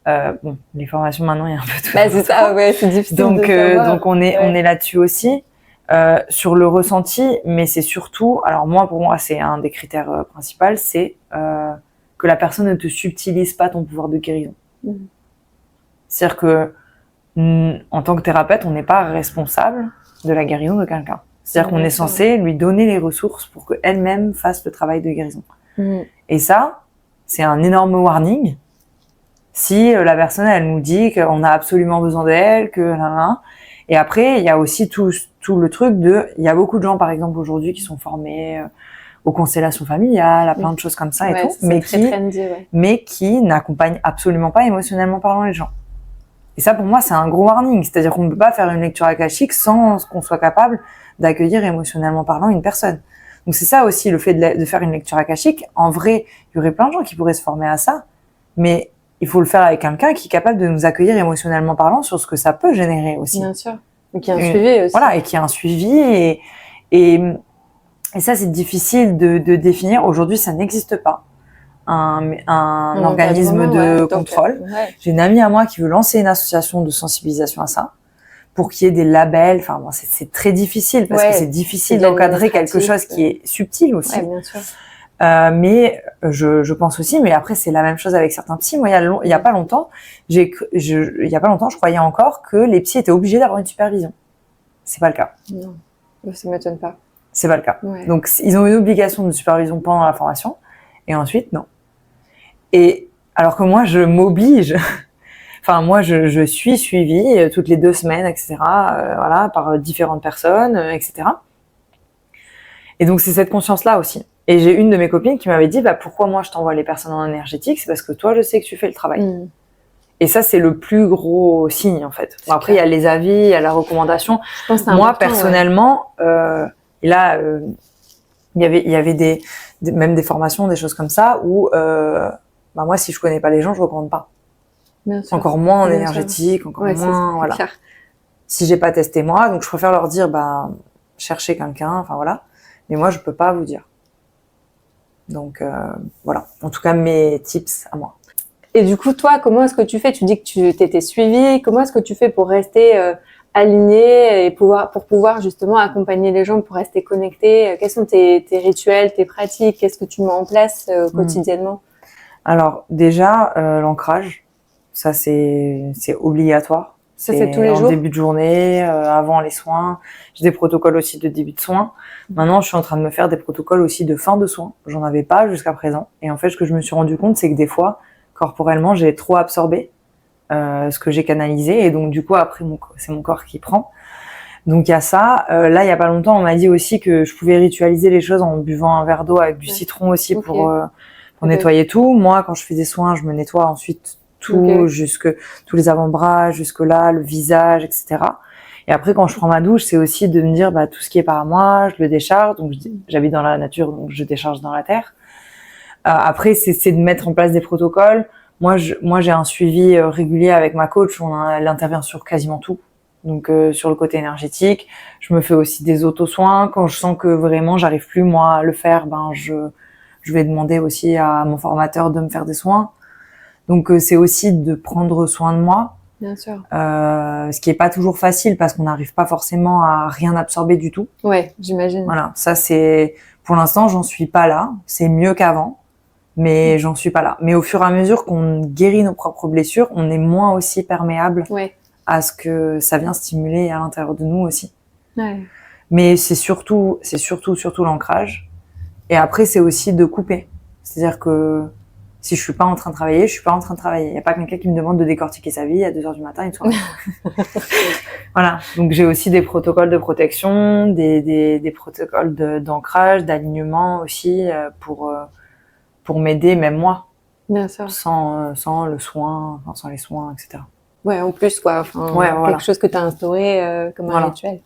Les formations, maintenant, il y a un peu tout. C'est ça, ouais, c'est difficile donc, de savoir. Donc, on est là-dessus aussi. Sur le ressenti, mais c'est surtout, alors pour moi, c'est un des critères principaux, c'est que la personne ne te subtilise pas ton pouvoir de guérison. C'est-à-dire que en tant que thérapeute, on n'est pas responsable de la guérison de quelqu'un. C'est-à-dire qu'on est censé lui donner les ressources pour qu'elle-même fasse le travail de guérison. Et ça, c'est un énorme warning. Si la personne, elle nous dit qu'on a absolument besoin d'elle, et après, il y a aussi tout le truc il y a beaucoup de gens, par exemple, aujourd'hui, qui sont formés aux constellations familiales, à plein de choses comme ça et tout, mais qui n'accompagnent absolument pas émotionnellement parlant les gens. Et ça, pour moi, c'est un gros warning. C'est-à-dire qu'on ne peut pas faire une lecture akashique sans qu'on soit capable d'accueillir émotionnellement parlant une personne. Donc c'est ça aussi, le fait de faire une lecture akashique. En vrai, il y aurait plein de gens qui pourraient se former à ça, mais il faut le faire avec quelqu'un qui est capable de nous accueillir émotionnellement parlant sur ce que ça peut générer aussi. Bien sûr. Et qui a un suivi aussi. Voilà, et qui a un suivi. Et ça, c'est difficile de définir. Aujourd'hui, ça n'existe pas. Un organisme de contrôle. J'ai une amie à moi qui veut lancer une association de sensibilisation à ça, pour qu'il y ait des labels. Enfin, c'est très difficile parce que c'est difficile d'encadrer quelque chose qui est subtil aussi. Ouais, bien sûr. Mais je pense aussi, mais après c'est la même chose avec certains psys. Moi, il y a pas longtemps, je croyais encore que les psys étaient obligés d'avoir une supervision. c'est pas le cas. Non, ça m'étonne pas. C'est pas le cas. Ouais. Donc, ils ont une obligation de supervision pendant la formation, et ensuite, non. Et alors que moi, je m'oblige, enfin, moi, je suis suivie toutes les 2 semaines, etc., voilà, par différentes personnes, etc. Et donc, c'est cette conscience-là aussi. Et j'ai une de mes copines qui m'avait dit, bah, pourquoi moi, je t'envoie les personnes en énergétique? C'est parce que toi, je sais que tu fais le travail. Et ça, c'est le plus gros signe, en fait. Bon, après, il y a les avis, il y a la recommandation. Je pense que c'est Moi, important, personnellement, et là, il y avait même des formations, des choses comme ça, où bah, moi, si je connais pas les gens, je recommande pas. Bien sûr. Encore moins en Bien énergétique, encore Ouais, moins, c'est voilà. clair. Si j'ai pas testé moi, donc je préfère leur dire, bah, cherchez quelqu'un, enfin voilà. Mais moi, je peux pas vous dire. Donc voilà. En tout cas, mes tips à moi. Et du coup, toi, comment est-ce que tu fais? Tu dis que tu t'étais suivie. Comment est-ce que tu fais pour rester alignée et pour pouvoir justement accompagner les gens pour rester connectés? Quels sont tes rituels, tes pratiques? Qu'est-ce que tu mets en place quotidiennement? Alors déjà, l'ancrage, ça c'est obligatoire. Ça, c'est tous les en jours? début de journée, avant les soins. J'ai des protocoles aussi de début de soins. Maintenant, je suis en train de me faire des protocoles aussi de fin de soins. J'en avais pas jusqu'à présent. Et en fait, ce que je me suis rendu compte, c'est que des fois, corporellement, j'ai trop absorbé ce que j'ai canalisé. Et donc, du coup, après, c'est mon corps qui prend. Donc, il y a ça. Là, il y a pas longtemps, on m'a dit aussi que je pouvais ritualiser les choses en buvant un verre d'eau avec du citron aussi pour nettoyer tout. Moi, quand je fais des soins, je me nettoie ensuite tout, tous les avant-bras, jusque là, le visage, etc. Et après, quand je prends ma douche, c'est aussi de me dire, bah, tout ce qui est par moi, je le décharge. Donc, j'habite dans la nature, donc je décharge dans la terre. Après, c'est de mettre en place des protocoles. Moi, j'ai un suivi régulier avec ma coach. Elle intervient sur quasiment tout. Donc, sur le côté énergétique, je me fais aussi des auto-soins. Quand je sens que vraiment, j'arrive plus, moi, à le faire, ben, je vais demander aussi à mon formateur de me faire des soins. Donc, c'est aussi de prendre soin de moi. Bien sûr. Ce qui est pas toujours facile parce qu'on n'arrive pas forcément à rien absorber du tout. Ouais, j'imagine. Voilà, ça c'est, pour l'instant, j'en suis pas là. C'est mieux qu'avant, mais j'en suis pas là. Mais au fur et à mesure qu'on guérit nos propres blessures, on est moins aussi perméable à ce que ça vient stimuler à l'intérieur de nous aussi. Ouais. Mais c'est surtout l'ancrage. Et après, c'est aussi de couper. C'est-à-dire que si je suis pas en train de travailler, je suis pas en train de travailler. Il y a pas quelqu'un qui me demande de décortiquer sa vie à 2h du matin et tout. Voilà. Donc, j'ai aussi des protocoles de protection, des protocoles d'ancrage, d'alignement aussi, pour m'aider, même moi. Bien sûr. Sans le soin, enfin, sans les soins, etc. Ouais, en plus, quoi. Enfin, voilà. quelque chose que tu as instauré comme un rituel.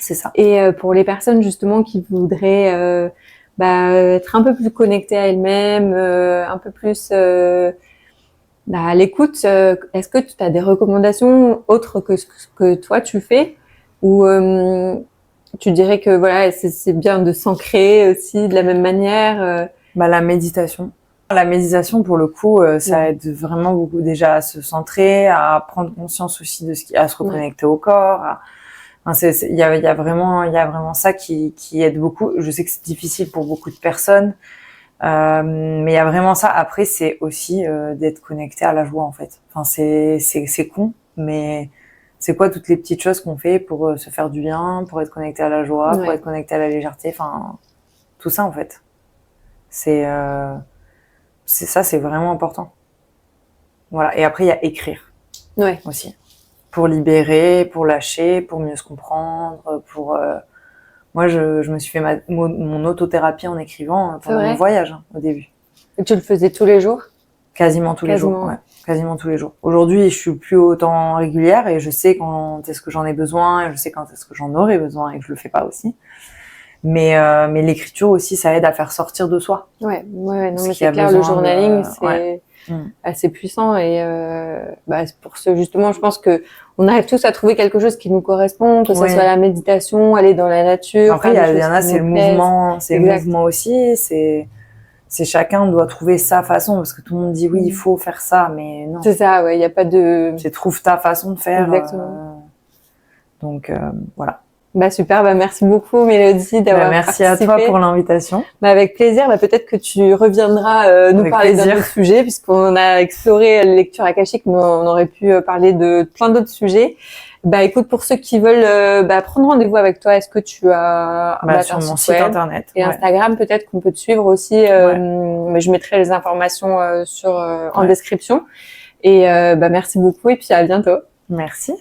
C'est ça. Et pour les personnes, justement, qui voudraient être un peu plus connectées à elles-mêmes, un peu plus à l'écoute, est-ce que tu as des recommandations autres que ce que toi tu fais, ou tu dirais que voilà, c'est bien de s'ancrer aussi de la même manière? La méditation. La méditation, pour le coup, ça aide vraiment beaucoup déjà à se centrer, à prendre conscience aussi de à se reconnecter au corps. Il y a vraiment ça qui aide beaucoup. Je sais que c'est difficile pour beaucoup de personnes, mais il y a vraiment ça. Après, c'est aussi d'être connecté à la joie, en fait. Enfin, c'est con, mais c'est quoi toutes les petites choses qu'on fait pour se faire du bien, pour être connecté à la joie, pour être connecté à la légèreté. Enfin, tout ça, en fait. C'est ça, c'est vraiment important. Voilà. Et après, il y a écrire aussi. Pour libérer, pour lâcher, pour mieux se comprendre, pour... Moi, je me suis fait mon autothérapie en écrivant pendant mon voyage, au début. Et tu le faisais tous les jours? Quasiment tous les jours, ouais. Quasiment tous les jours. Aujourd'hui, je suis plus autant régulière et je sais quand est-ce que j'en ai besoin et je sais quand est-ce que j'en aurai besoin et que je le fais pas aussi. Mais l'écriture aussi, ça aide à faire sortir de soi. Ouais, non, mais c'est clair, le journaling, c'est assez puissant et pour ce, justement, je pense que on arrive tous à trouver quelque chose qui nous correspond, que ça soit la méditation, aller dans la nature. Après, il y en a, c'est le mouvement, c'est le mouvement aussi, c'est chacun doit trouver sa façon, parce que tout le monde dit oui, il faut faire ça, mais non. C'est ça, ouais, il y a pas de... C'est trouve ta façon de faire. Exactement. Donc, voilà. Bah super, bah merci beaucoup Mélodie d'avoir Merci participé. à toi pour l'invitation. Bah avec plaisir, bah peut-être que tu reviendras nous Avec parler d'un plaisir. autre sujet, puisqu'on a exploré la lecture akashique, mais on aurait pu parler de plein d'autres sujets. Bah écoute, pour ceux qui veulent prendre rendez-vous avec toi, est-ce que tu as Sur ton mon site site web internet. et Ouais. Instagram, peut-être qu'on peut te suivre aussi. Mais je mettrai les informations en Ouais. description. Et merci beaucoup et puis à bientôt. Merci.